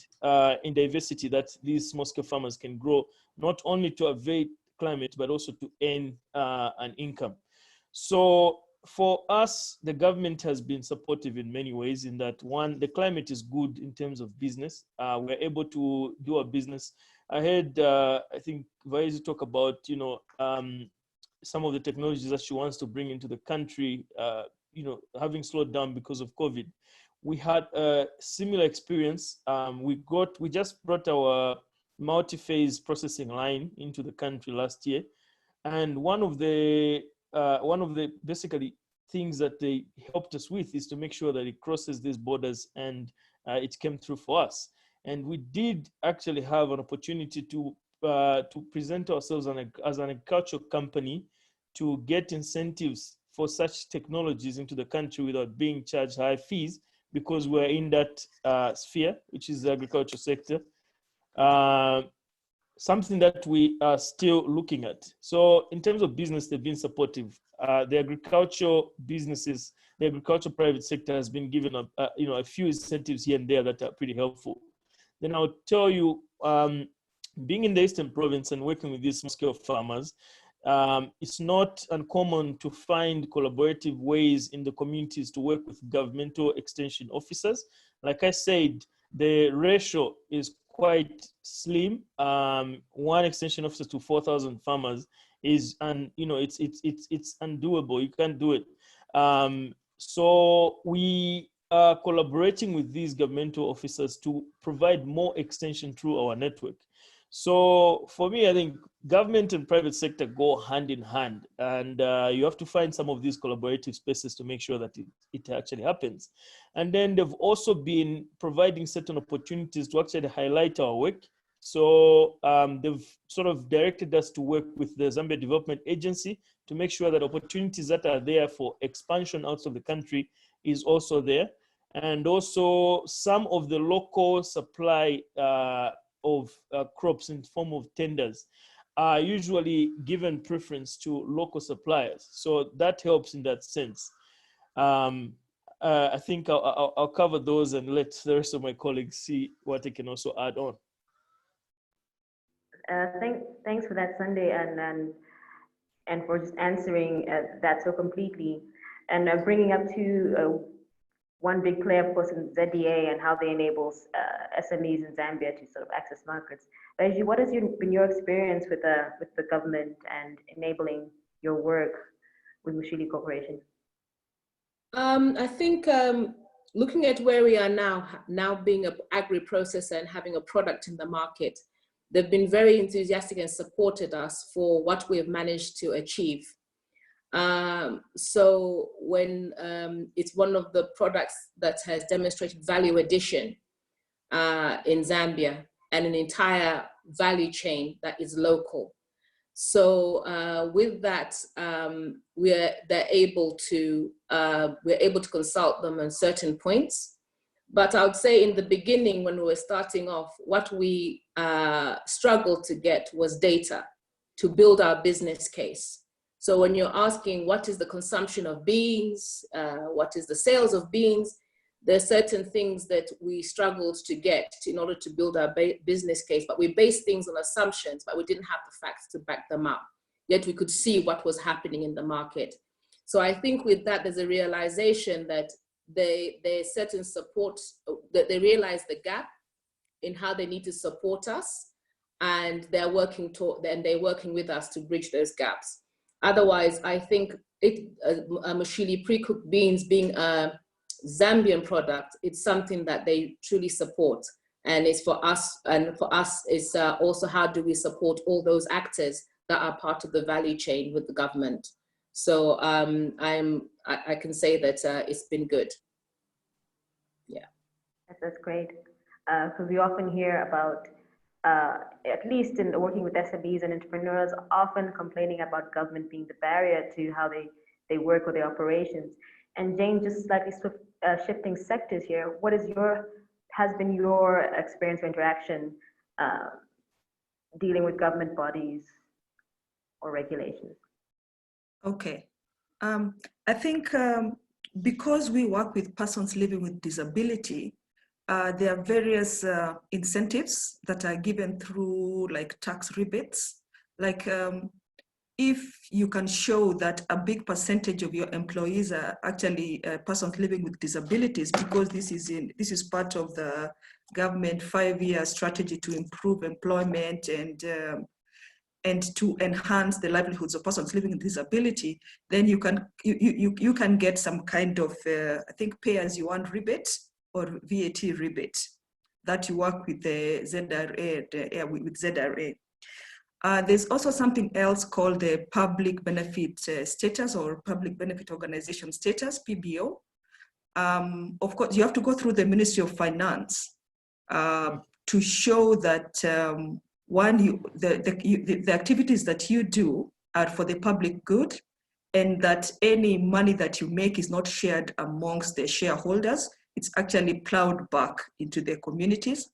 in diversity that these small-scale farmers can grow, not only to evade climate, but also to earn an income. So for us, the government has been supportive in many ways, in that, one, the climate is good in terms of business. We're able to do our business. I heard, I think, Vaizi talk about, some of the technologies that she wants to bring into the country, having slowed down because of COVID. We had a similar experience. We just brought our multi-phase processing line into the country last year. And one of the basically things that they helped us with is to make sure that it crosses these borders, and it came through for us. And we did actually have an opportunity to present ourselves as an agricultural company to get incentives for such technologies into the country without being charged high fees, because we're in that sphere, which is the agriculture sector. Something that we are still looking at. So in terms of business, they've been supportive. The agricultural businesses, the agricultural private sector has been given a few incentives here and there that are pretty helpful. Then I'll tell you, being in the Eastern Province and working with these small-scale farmers, it's not uncommon to find collaborative ways in the communities to work with governmental extension officers. Like I said, the ratio is quite slim. One extension officer to 4,000 farmers is, it's undoable. You can't do it. So we are collaborating with these governmental officers to provide more extension through our network. So for me, I think government and private sector go hand in hand, and you have to find some of these collaborative spaces to make sure that it actually happens. And then they've also been providing certain opportunities to actually highlight our work. So they've sort of directed us to work with the Zambia Development Agency to make sure that opportunities that are there for expansion out of the country is also there. And also some of the local supply of crops in form of tenders are usually given preference to local suppliers. So that helps in that sense. I think I'll cover those and let the rest of my colleagues see what they can also add on. Thanks for that, Sunday, and for just answering that so completely, and bringing up to one big player, of course, in ZDA and how they enable SMEs in Zambia to sort of access markets. Reggie, what has been your experience with the government and enabling your work with Mushili Corporation? I think looking at where we are now being an agri-processor and having a product in the market, they've been very enthusiastic and supported us for what we have managed to achieve. So when it's one of the products that has demonstrated value addition in Zambia and an entire value chain that is local. So with that, we're able to consult them on certain points. But I would say in the beginning, when we were starting off, what we struggled to get was data to build our business case. So when you're asking what is the consumption of beans, what is the sales of beans, there are certain things that we struggled to get in order to build our business case, but we based things on assumptions, but we didn't have the facts to back them up. Yet we could see what was happening in the market. So I think with that, there's a realization that there's certain support, that they realize the gap in how they need to support us, and they're working with us to bridge those gaps. Otherwise, I think Mushili pre-cooked beans being a Zambian product, it's something that they truly support. And it's for us, it's also how do we support all those actors that are part of the value chain with the government. So I can say that it's been good. Yeah. That's great. Because we often hear about, at least in working with SMEs and entrepreneurs, often complaining about government being the barrier to how they work with their operations. And Jane, just slightly shifting sectors here, has been your experience or interaction dealing with government bodies or regulations? Okay. I think because we work with persons living with disability, there are various incentives that are given through like tax rebates. Like if you can show that a big percentage of your employees are actually persons living with disabilities, because this is part of the government 5-year strategy to improve employment and to enhance the livelihoods of persons living with disability, then you can get some kind of I think pay as you earn rebate or VAT rebate that you work with the ZRA with ZRA. There's also something else called the public benefit status or public benefit organization status, PBO. Of course, you have to go through the Ministry of Finance to show that the activities that you do are for the public good, and that any money that you make is not shared amongst the shareholders. It's actually plowed back into the communities.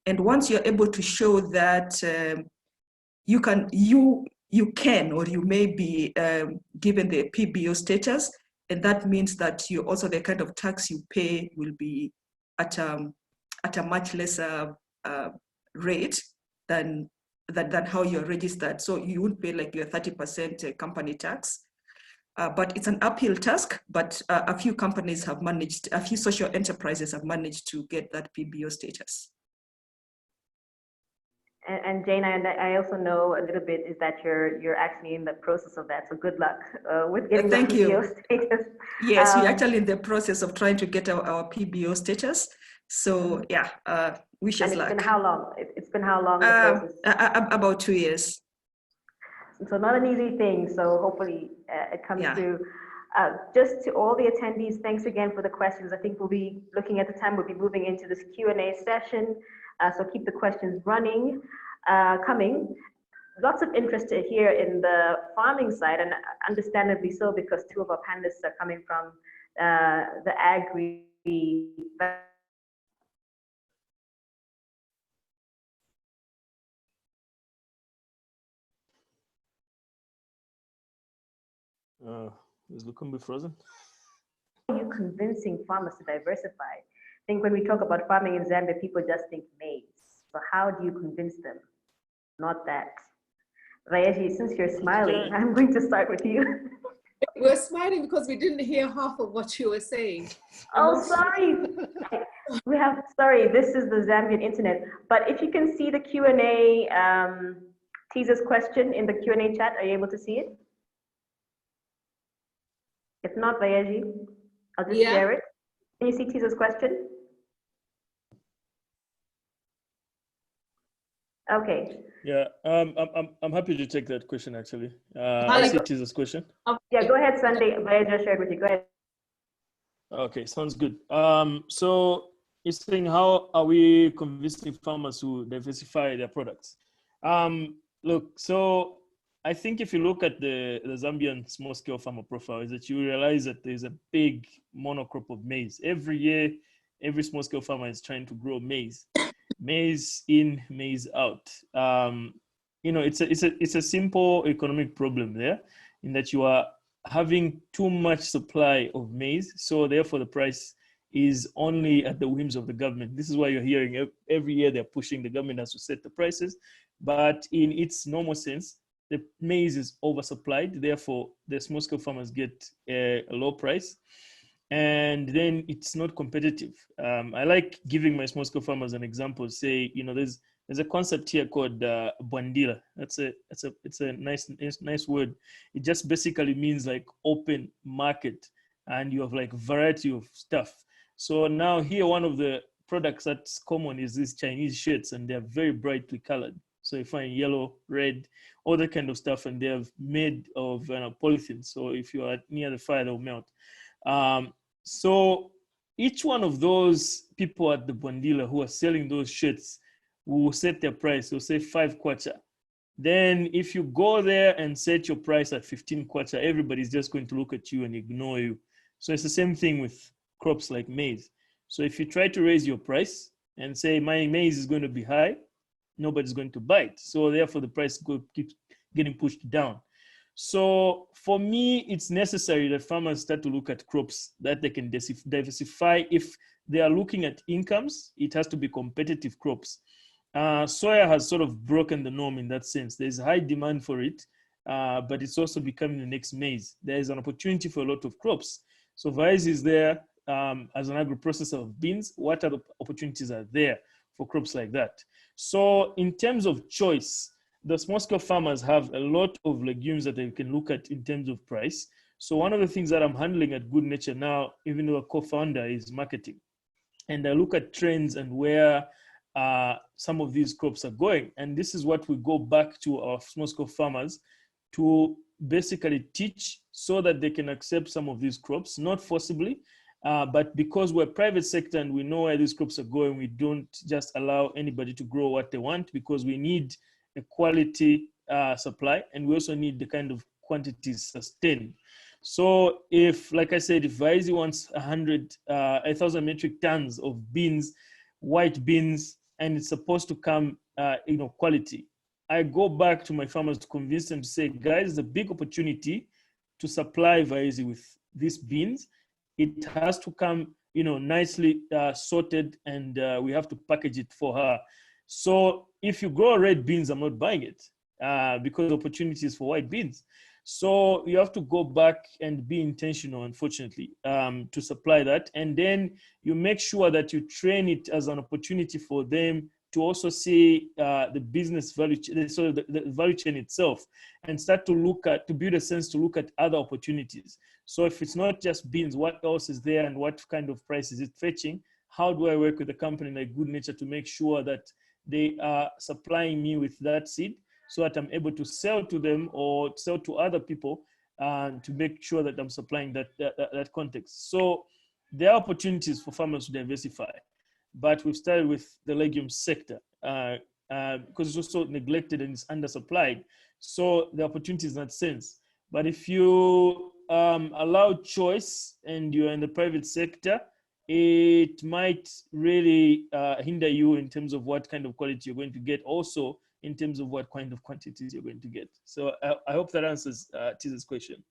And once you're able to show that you can or you may be given the PBO status, and that means that you also, the kind of tax you pay will be at a much lesser rate than how you're registered. So you would pay like your 30% company tax. But it's an uphill task, but a few companies have managed, a few social enterprises have managed to get that PBO status. And Jane, I also know a little bit is that you're actually in the process of that. So good luck with getting the PBO status. Yes, we're actually in the process of trying to get our PBO status. So yeah, wish us luck. And it's been how long? It's been how long the process? About 2 years. So not an easy thing. So hopefully it comes through. Just to all the attendees, thanks again for the questions. I think we'll be looking at the time. We'll be moving into this Q&A session. So keep the questions running, coming. Lots of interest here in the farming side, and understandably so, because two of our panelists are coming from the agri. Is Lukumbi frozen? How are you convincing farmers to diversify? I think when we talk about farming in Zambia, people just think maize. So how do you convince them? not that. Vayeji, since you're smiling, Sure. I'm going to start with you. We're smiling because we didn't hear half of what you were saying. Oh, sorry. Sorry, this is the Zambian internet. But if you can see the Q&A, teaser's question in the Q&A chat, are you able to see it? If not, Vayeji, I'll just share it. Can you see teaser's question? Okay. Yeah, I'm happy to take that question actually. I see teaser's question. Yeah, go ahead, Sunday. Vayeji shared with you. Go ahead. Okay, sounds good. So it's saying, how are we convincing farmers to diversify their products? Look, so I think if you look at the Zambian small-scale farmer profile, is that you realize that there's a big monocrop of maize. Every year, every small-scale farmer is trying to grow maize. Maize in, maize out. It's a simple economic problem there, in that you are having too much supply of maize, so therefore the price is only at the whims of the government. This is why you're hearing every year they're pushing, the government has to set the prices, but in its normal sense, the maize is oversupplied, therefore the small-scale farmers get a low price, and then it's not competitive. I like giving my small-scale farmers an example. Say, there's a concept here called bandila. It's a nice word. It just basically means like open market, and you have like variety of stuff. So now here, one of the products that's common is these Chinese shirts, and they're very brightly colored. So you find yellow, red, all that kind of stuff, and they're made of polythene. So if you are near the fire, they'll melt. So each one of those people at the bandila who are selling those shirts will set their price. They'll say 5 kwacha. Then if you go there and set your price at 15 kwacha, everybody's just going to look at you and ignore you. So it's the same thing with crops like maize. So if you try to raise your price and say my maize is going to be high, nobody's going to buy it. So therefore the price keeps getting pushed down. So for me, it's necessary that farmers start to look at crops that they can diversify. If they are looking at incomes, it has to be competitive crops. Soya has sort of broken the norm in that sense. There's high demand for it, but it's also becoming the next maize. There is an opportunity for a lot of crops. So Vice is there as an agro-processor of beans. What other opportunities are there for crops like that? So in terms of choice, the small-scale farmers have a lot of legumes that they can look at in terms of price. So one of the things that I'm handling at Good Nature now, even though a co-founder, is marketing. And I look at trends and where some of these crops are going. And this is what we go back to our small-scale farmers to basically teach, so that they can accept some of these crops, not forcibly, but because we're private sector and we know where these crops are going, we don't just allow anybody to grow what they want, because we need a quality supply, and we also need the kind of quantities sustained. So if, like I said, if Vice wants 1,000 metric tons of beans, white beans, and it's supposed to come, quality, I go back to my farmers to convince them to say, guys, there's a big opportunity to supply Vice with these beans. It has to come, nicely sorted, and we have to package it for her. So if you grow red beans, I'm not buying it because the opportunity is for white beans. So you have to go back and be intentional, unfortunately, to supply that. And then you make sure that you train it as an opportunity for them to also see the business value, so the value chain itself, and start to build a sense to look at other opportunities. So if it's not just beans, what else is there and what kind of price is it fetching? How do I work with a company like Good Nature to make sure that they are supplying me with that seed, so that I'm able to sell to them or sell to other people, to make sure that I'm supplying that context. So there are opportunities for farmers to diversify, but we've started with the legume sector because it's also neglected and it's undersupplied. So the opportunity is in that sense. But if you allow choice and you're in the private sector, it might really hinder you in terms of what kind of quality you're going to get, also in terms of what kind of quantities you're going to get. So I hope that answers Tiza's question.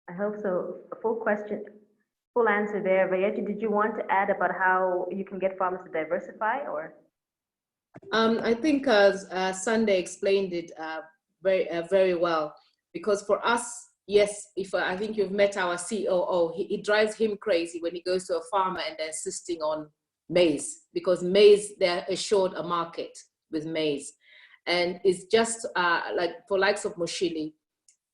I hope so. Full answer there. Vayeji, did you want to add about how you can get farmers to diversify, or? I think Sunday explained it very well, because for us, yes, if I think you've met our COO, it drives him crazy when he goes to a farmer and they're insisting on maize, because maize, they're assured a market with maize. And it's just like for likes of Mushili,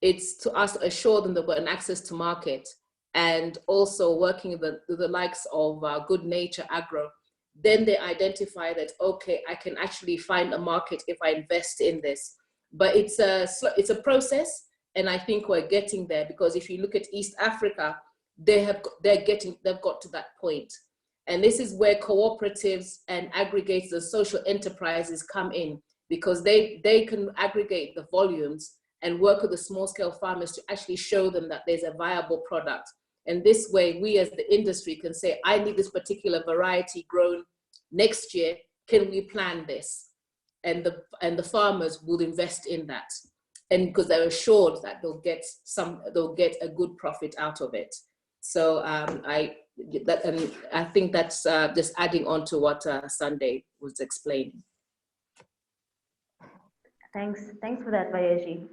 it's to us assure them that we've got an access to market, and also working with the likes of Good Nature Agro. Then they identify that, okay, I can actually find a market if I invest in this. But it's a process, and I think we're getting there, because if you look at East Africa, they've got to that point. And this is where cooperatives and aggregators and social enterprises come in, because they can aggregate the volumes and work with the small scale farmers to actually show them that there's a viable product. And this way, we as the industry can say, I need this particular variety grown next year. Can we plan this? And the farmers will invest in that. And because they're assured that they'll get a good profit out of it. So I think that's just adding on to what Sunday was explaining. Thanks for that, Vayeji,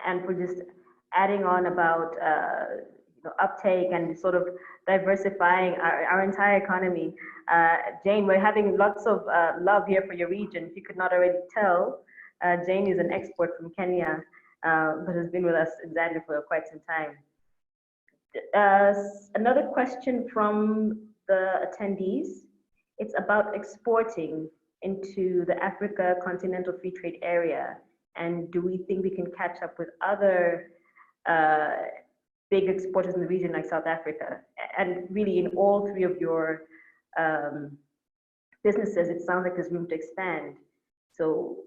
and for just adding on about uptake and sort of diversifying our entire economy. Jane, we're having lots of love here for your region. If you could not already tell, Jane is an export from Kenya, but has been with us in Zambia for quite some time. Another question from the attendees. It's about exporting into the Africa Continental Free Trade Area. And do we think we can catch up with other big exporters in the region like South Africa? And really in all three of your businesses, it sounds like there's room to expand. So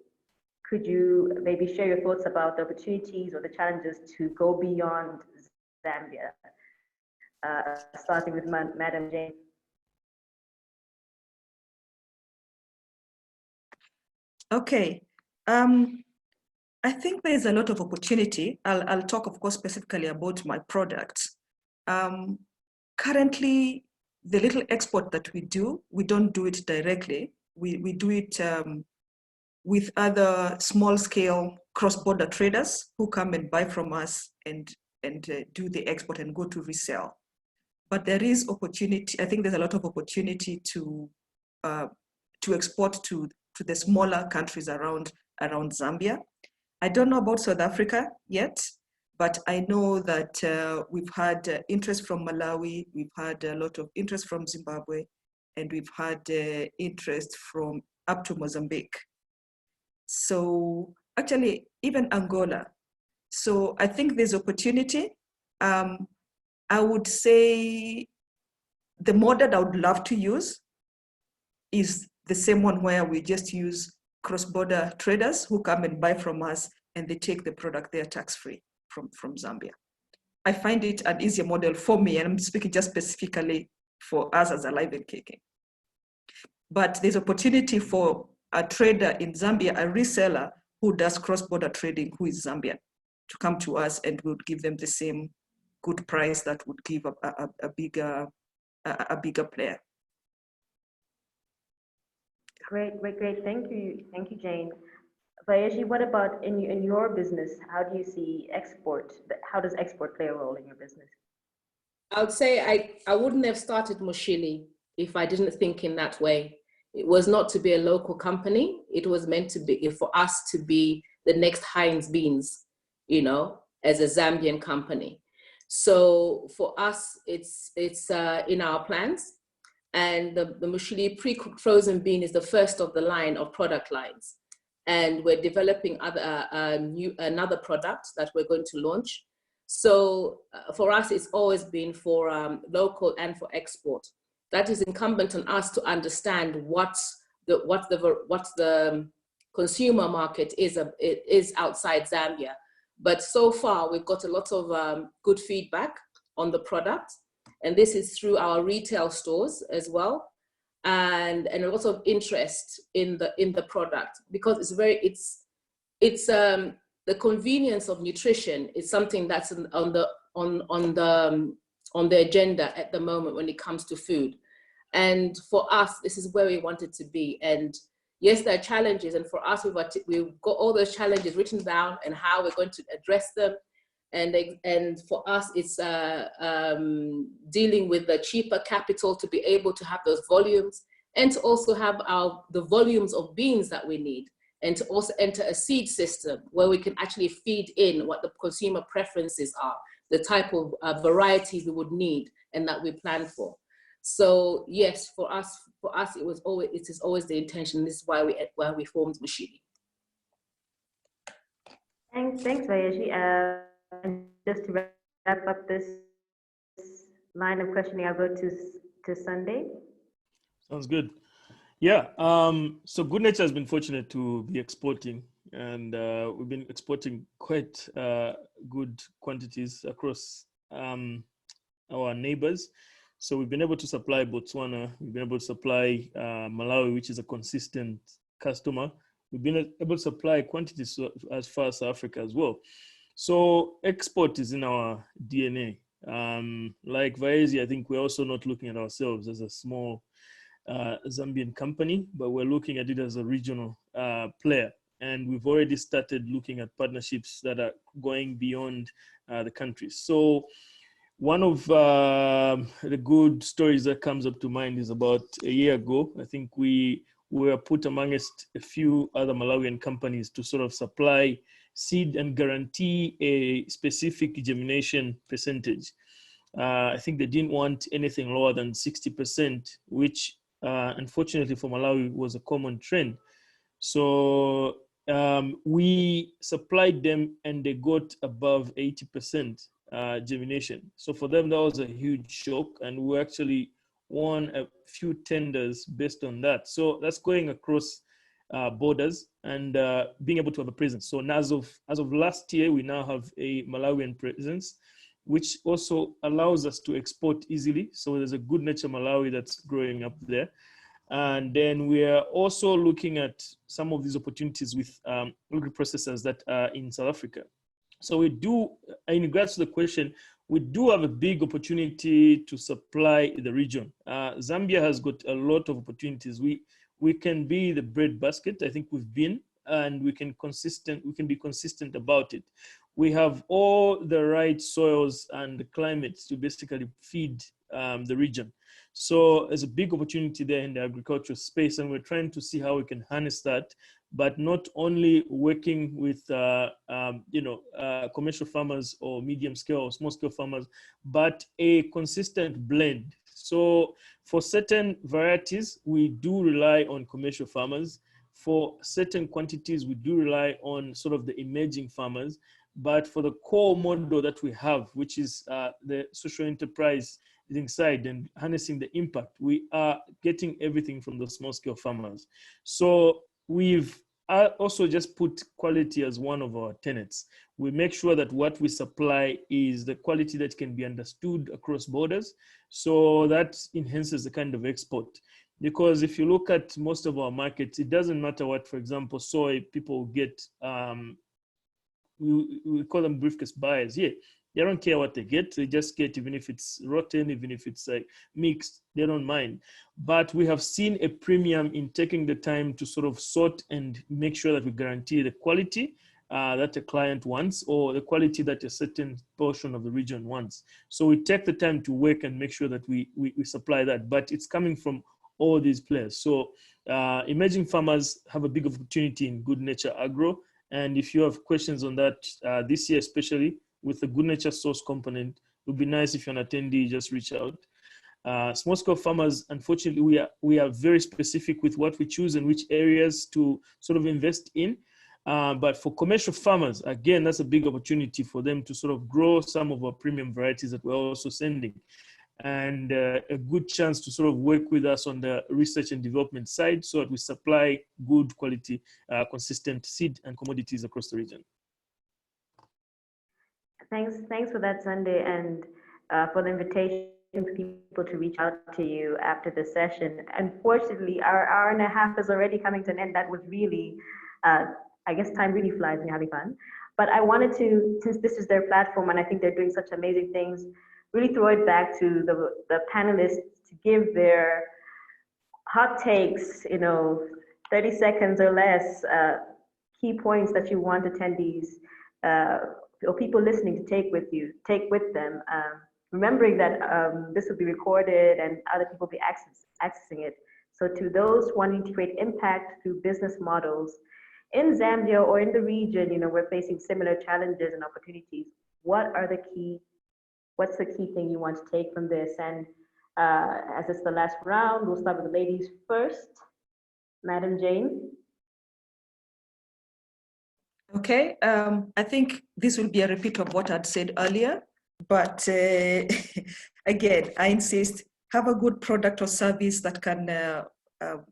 could you maybe share your thoughts about the opportunities or the challenges to go beyond Zambia? Starting with Madam Jane. Okay. I think there's a lot of opportunity. I'll talk, of course, specifically about my products. Currently, the little export that we don't do it directly. We do it with other small-scale cross-border traders who come and buy from us and do the export and go to resell. But there is opportunity. I think there's a lot of opportunity to export to the smaller countries around Zambia. I don't know about South Africa yet, but I know that we've had interest from Malawi, we've had a lot of interest from Zimbabwe, and we've had interest from up to Mozambique. So actually, even Angola. So I think there's opportunity. I would say the model I would love to use is the same one where we just use cross-border traders who come and buy from us and they take the product there tax-free from Zambia. I find it an easier model for me, and I'm speaking just specifically for us as Alive and Kicking. But there's opportunity for a trader in Zambia, a reseller who does cross-border trading, who is Zambian, to come to us, and we'll give them the same good price that would give a bigger player. Great. Thank you, Jane. Vayeji, what about in your business? How do you see export? How does export play a role in your business? I would say I wouldn't have started Mushili if I didn't think in that way. It was not to be a local company. It was meant to be for us to be the next Heinz Beans, as a Zambian company. So for us, it's in our plans. And the Mushili pre-cooked frozen bean is the first of the line of product lines. And we're developing another product that we're going to launch. So for us, it's always been for local and for export. That is incumbent on us to understand what the consumer market is outside Zambia. But so far, we've got a lot of good feedback on the product. And this is through our retail stores as well. And a lot of interest in the product, because it's the convenience of nutrition is something that's on the agenda at the moment when it comes to food. And for us, this is where we want it to be. And yes, there are challenges, and for us, we've got all those challenges written down and how we're going to address them. And for us, it's dealing with the cheaper capital to be able to have those volumes, and to also have the volumes of beans that we need, and to also enter a seed system where we can actually feed in what the consumer preferences are, the type of varieties we would need and that we plan for. So yes, for us, it is always the intention. This is why we formed Mushili. Thanks, Vayeshi. And just to wrap up this line of questioning, I'll go to Sunday. Sounds good. Yeah. So Good Nature has been fortunate to be exporting, and we've been exporting quite good quantities across our neighbors. So we've been able to supply Botswana, we've been able to supply Malawi, which is a consistent customer. We've been able to supply quantities as far as Africa as well. So export is in our DNA. Like Vaezi, I think we're also not looking at ourselves as a small Zambian company, but we're looking at it as a regional player. And we've already started looking at partnerships that are going beyond the country. So one of the good stories that comes up to mind is about a year ago. I think we were put amongst a few other Malawian companies to sort of supply seed and guarantee a specific germination percentage. I think they didn't want anything lower than 60%, which unfortunately for Malawi was a common trend. So we supplied them and they got above 80% germination. So for them, that was a huge shock, and we actually won a few tenders based on that. So that's going across borders and being able to have a presence. So as of last year, we now have a Malawian presence, which also allows us to export easily. So there's a Good Nature Malawi that's growing up there. And then we are also looking at some of these opportunities with agri-processors that are in South Africa. So we do, in regards to the question, we do have a big opportunity to supply the region. Zambia has got a lot of opportunities. We can be the bread basket. I think we've been, and we can be consistent about it. We have all the right soils and climates to basically feed the region. So there's a big opportunity there in the agricultural space, and we're trying to see how we can harness that, but not only working with commercial farmers or medium scale or small scale farmers, but a consistent blend. So for certain varieties, we do rely on commercial farmers. For certain quantities, we do rely on sort of the emerging farmers. But for the core model that we have, which is the social enterprise side and harnessing the impact, we are getting everything from the small scale farmers. So we've also just put quality as one of our tenets. We make sure that what we supply is the quality that can be understood across borders. So that enhances the kind of export. Because if you look at most of our markets, it doesn't matter what, for example, soy people get, we call them briefcase buyers. Yeah, they don't care what they get. They just get, even if it's rotten, even if it's like mixed, they don't mind. But we have seen a premium in taking the time to sort of sort and make sure that we guarantee the quality that a client wants, or the quality that a certain portion of the region wants. So we take the time to work and make sure that we supply that, but it's coming from all these players. So emerging farmers have a big opportunity in Good Nature Agro. And if you have questions on that this year, especially with the Good Nature source component, it would be nice if you're an attendee, just reach out. Small scale farmers, unfortunately, we are very specific with what we choose and which areas to sort of invest in. But for commercial farmers, again, that's a big opportunity for them to sort of grow some of our premium varieties that we're also sending. And a good chance to sort of work with us on the research and development side so that we supply good quality, consistent seed and commodities across the region. Thanks for that, Sunday, and for the invitation for people to reach out to you after the session. Unfortunately, our hour and a half is already coming to an end. That was really, I guess time really flies when you're having fun. But I wanted to, since this is their platform and I think they're doing such amazing things, really throw it back to the panelists to give their hot takes, 30 seconds or less, key points that you want attendees or people listening to take with them, remembering that this will be recorded and other people will be accessing it. So to those wanting to create impact through business models in Zambia or in the region, we're facing similar challenges and opportunities. What's the key thing you want to take from this? And as it's the last round, we'll start with the ladies first. Madam Jane. Okay, I think this will be a repeat of what I'd said earlier, but again, I insist, have a good product or service that can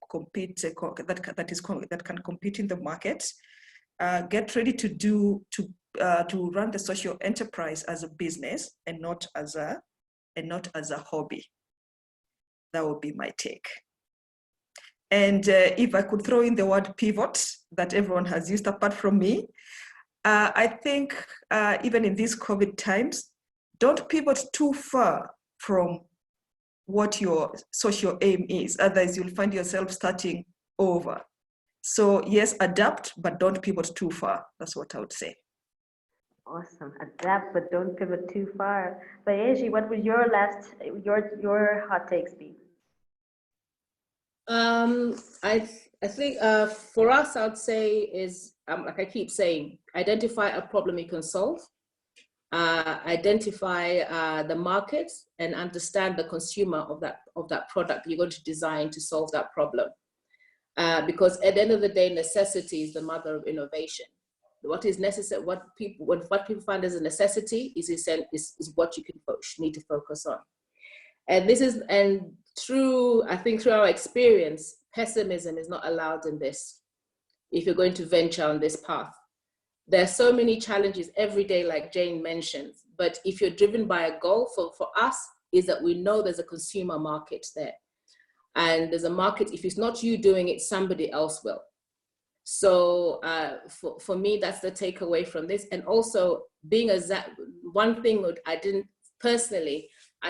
compete, that can compete in the market. Get ready to run the social enterprise as a business and not as a hobby. That would be my take. And if I could throw in the word pivot that everyone has used apart from me, I think even in these COVID times, don't pivot too far from what your social aim is. Otherwise, you'll find yourself starting over. So yes, adapt, but don't pivot too far. That's what I would say. Awesome. Adapt, but don't pivot too far. Bayeji, what would your hot takes be? I think for us, I would say is, like I keep saying, identify a problem you can solve, identify the market, and understand the consumer of that product you're going to design to solve that problem. Because at the end of the day, necessity is the mother of innovation. What is necessary, what people find as a necessity is what you need to focus on. And I think through our experience, pessimism is not allowed in this. If you're going to venture on this path, there are so many challenges every day, like Jane mentioned. But if you're driven by a goal, for us, is that we know there's a consumer market there, and there's a market. If it's not you doing it, somebody else will. So for me, that's the takeaway from this. And also, one thing that I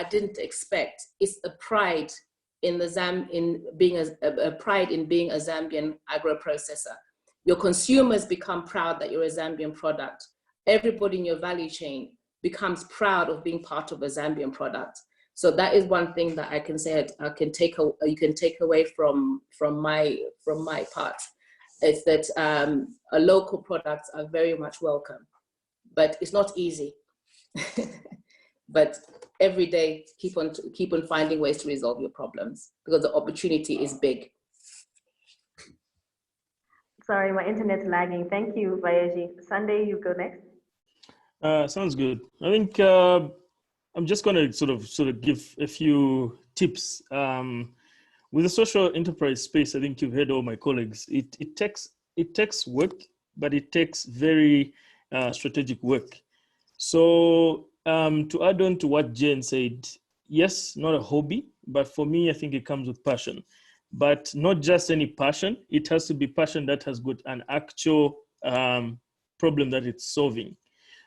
didn't expect is a pride in being a Zambian agro-processor. Your consumers become proud that you're a Zambian product. Everybody in your value chain becomes proud of being part of a Zambian product. So that is one thing that I can say you can take away from my part. Is that local products are very much welcome, but it's not easy. But every day, keep on finding ways to resolve your problems, because the opportunity is big. Sorry, my internet's lagging. Thank you, Bayeji. Sunday, you go next. Sounds good. I think I'm just going to sort of give a few tips. With the social enterprise space, I think you've heard all my colleagues. It takes work, but it takes very strategic work. So to add on to what Jane said, yes, not a hobby, but for me, I think it comes with passion. But not just any passion. It has to be passion that has got an actual problem that it's solving.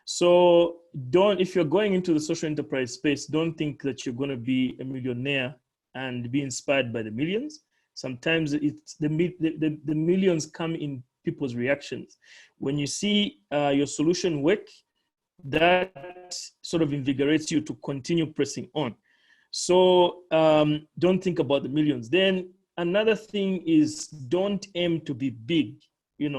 So if you're going into the social enterprise space, don't think that you're going to be a millionaire and be inspired by the millions. Sometimes it's the millions come in people's reactions. When you see your solution work, that sort of invigorates you to continue pressing on. So don't think about the millions. Then another thing is, don't aim to be big. A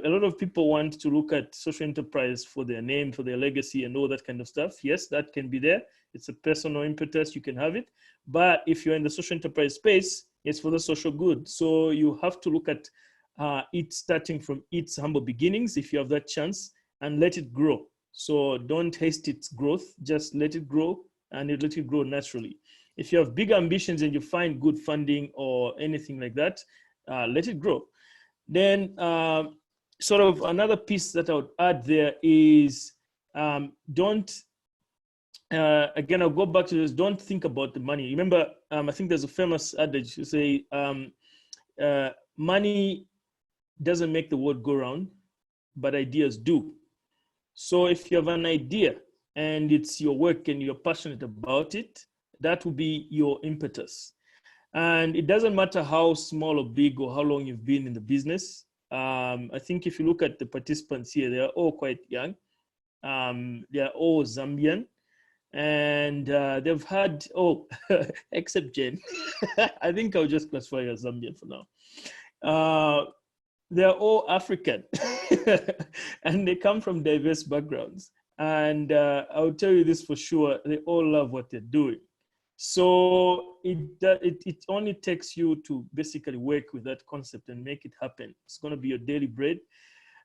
lot of people want to look at social enterprise for their name, for their legacy and all that kind of stuff. Yes, that can be there. It's a personal impetus, you can have it. But if you're in the social enterprise space, it's for the social good. So you have to look at it starting from its humble beginnings, if you have that chance, and let it grow. So don't haste its growth, just let it grow, and let it grow naturally. If you have big ambitions and you find good funding or anything like that, let it grow. Then sort of another piece that I would add there is again, I'll go back to this, don't think about the money. Remember, I think there's a famous adage to say, money doesn't make the world go round, but ideas do. So if you have an idea and it's your work and you're passionate about it, that will be your impetus. And it doesn't matter how small or big or how long you've been in the business. I think if you look at the participants here, they are all quite young. They are all Zambian. And they've had, except Jen. I think I'll just classify you as Zambian for now. They're all African and they come from diverse backgrounds. And I'll tell you this for sure, they all love what they're doing. So it only takes you to basically work with that concept and make it happen. It's going to be your daily bread.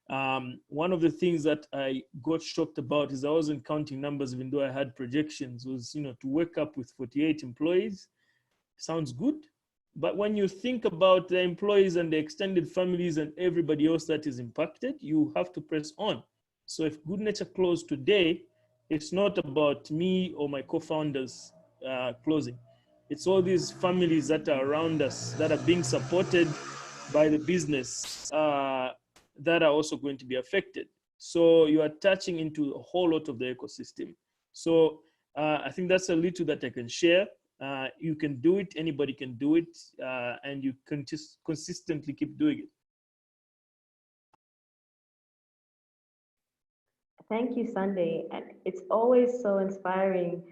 One of the things that I got shocked about is I wasn't counting numbers, even though I had projections, was, to work up with 48 employees. Sounds good. But when you think about the employees and the extended families and everybody else that is impacted, you have to press on. So if Good Nature closed today, it's not about me or my co-founders closing. It's all these families that are around us that are being supported by the business that are also going to be affected. So you are touching into a whole lot of the ecosystem. So I think that's a little that I can share. You can do it, anybody can do it, and you can just consistently keep doing it. Thank you, Sunday. And it's always so inspiring.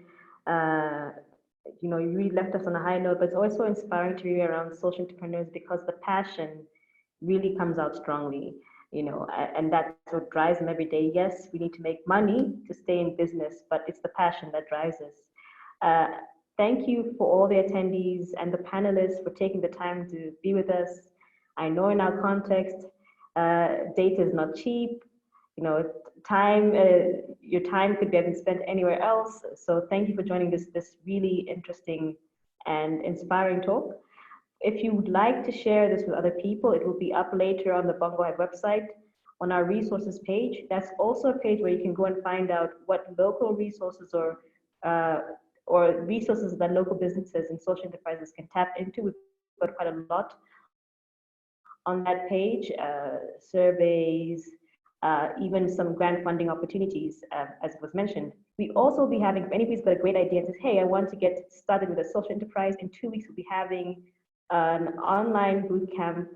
You really left us on a high note, but it's always so inspiring to be around social entrepreneurs because the passion really comes out strongly, and that's what drives them every day. Yes, we need to make money to stay in business, but it's the passion that drives us. Thank you for all the attendees and the panelists for taking the time to be with us. I know in our context, data is not cheap. Your time could be spent anywhere else. So thank you for joining this really interesting and inspiring talk. If you would like to share this with other people, it will be up later on the Bongo Head website on our resources page. That's also a page where you can go and find out what local resources or resources that local businesses and social enterprises can tap into. We've got quite a lot on that page, surveys, even some grant funding opportunities, as was mentioned. We also will be having, if anybody's got a great idea and says, hey, I want to get started with a social enterprise, in 2 weeks we'll be having an online boot camp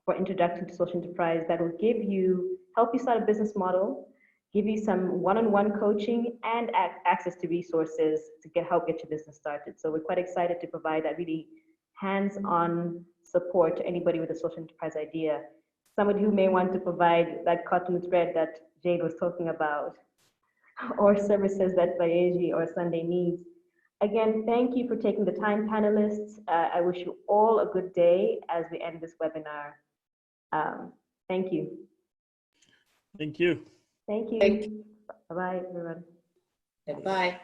for introduction to social enterprise that will help you start a business model, give you some one-on-one coaching and access to resources to help get your business started. So we're quite excited to provide that really hands-on support to anybody with a social enterprise idea. Somebody who may want to provide that cotton thread that Jane was talking about, or services that Bayeji or Sunday needs. Again, thank you for taking the time, panelists. I wish you all a good day as we end this webinar. Thank you. Thank you. Thank you. Bye-bye, everyone. Bye.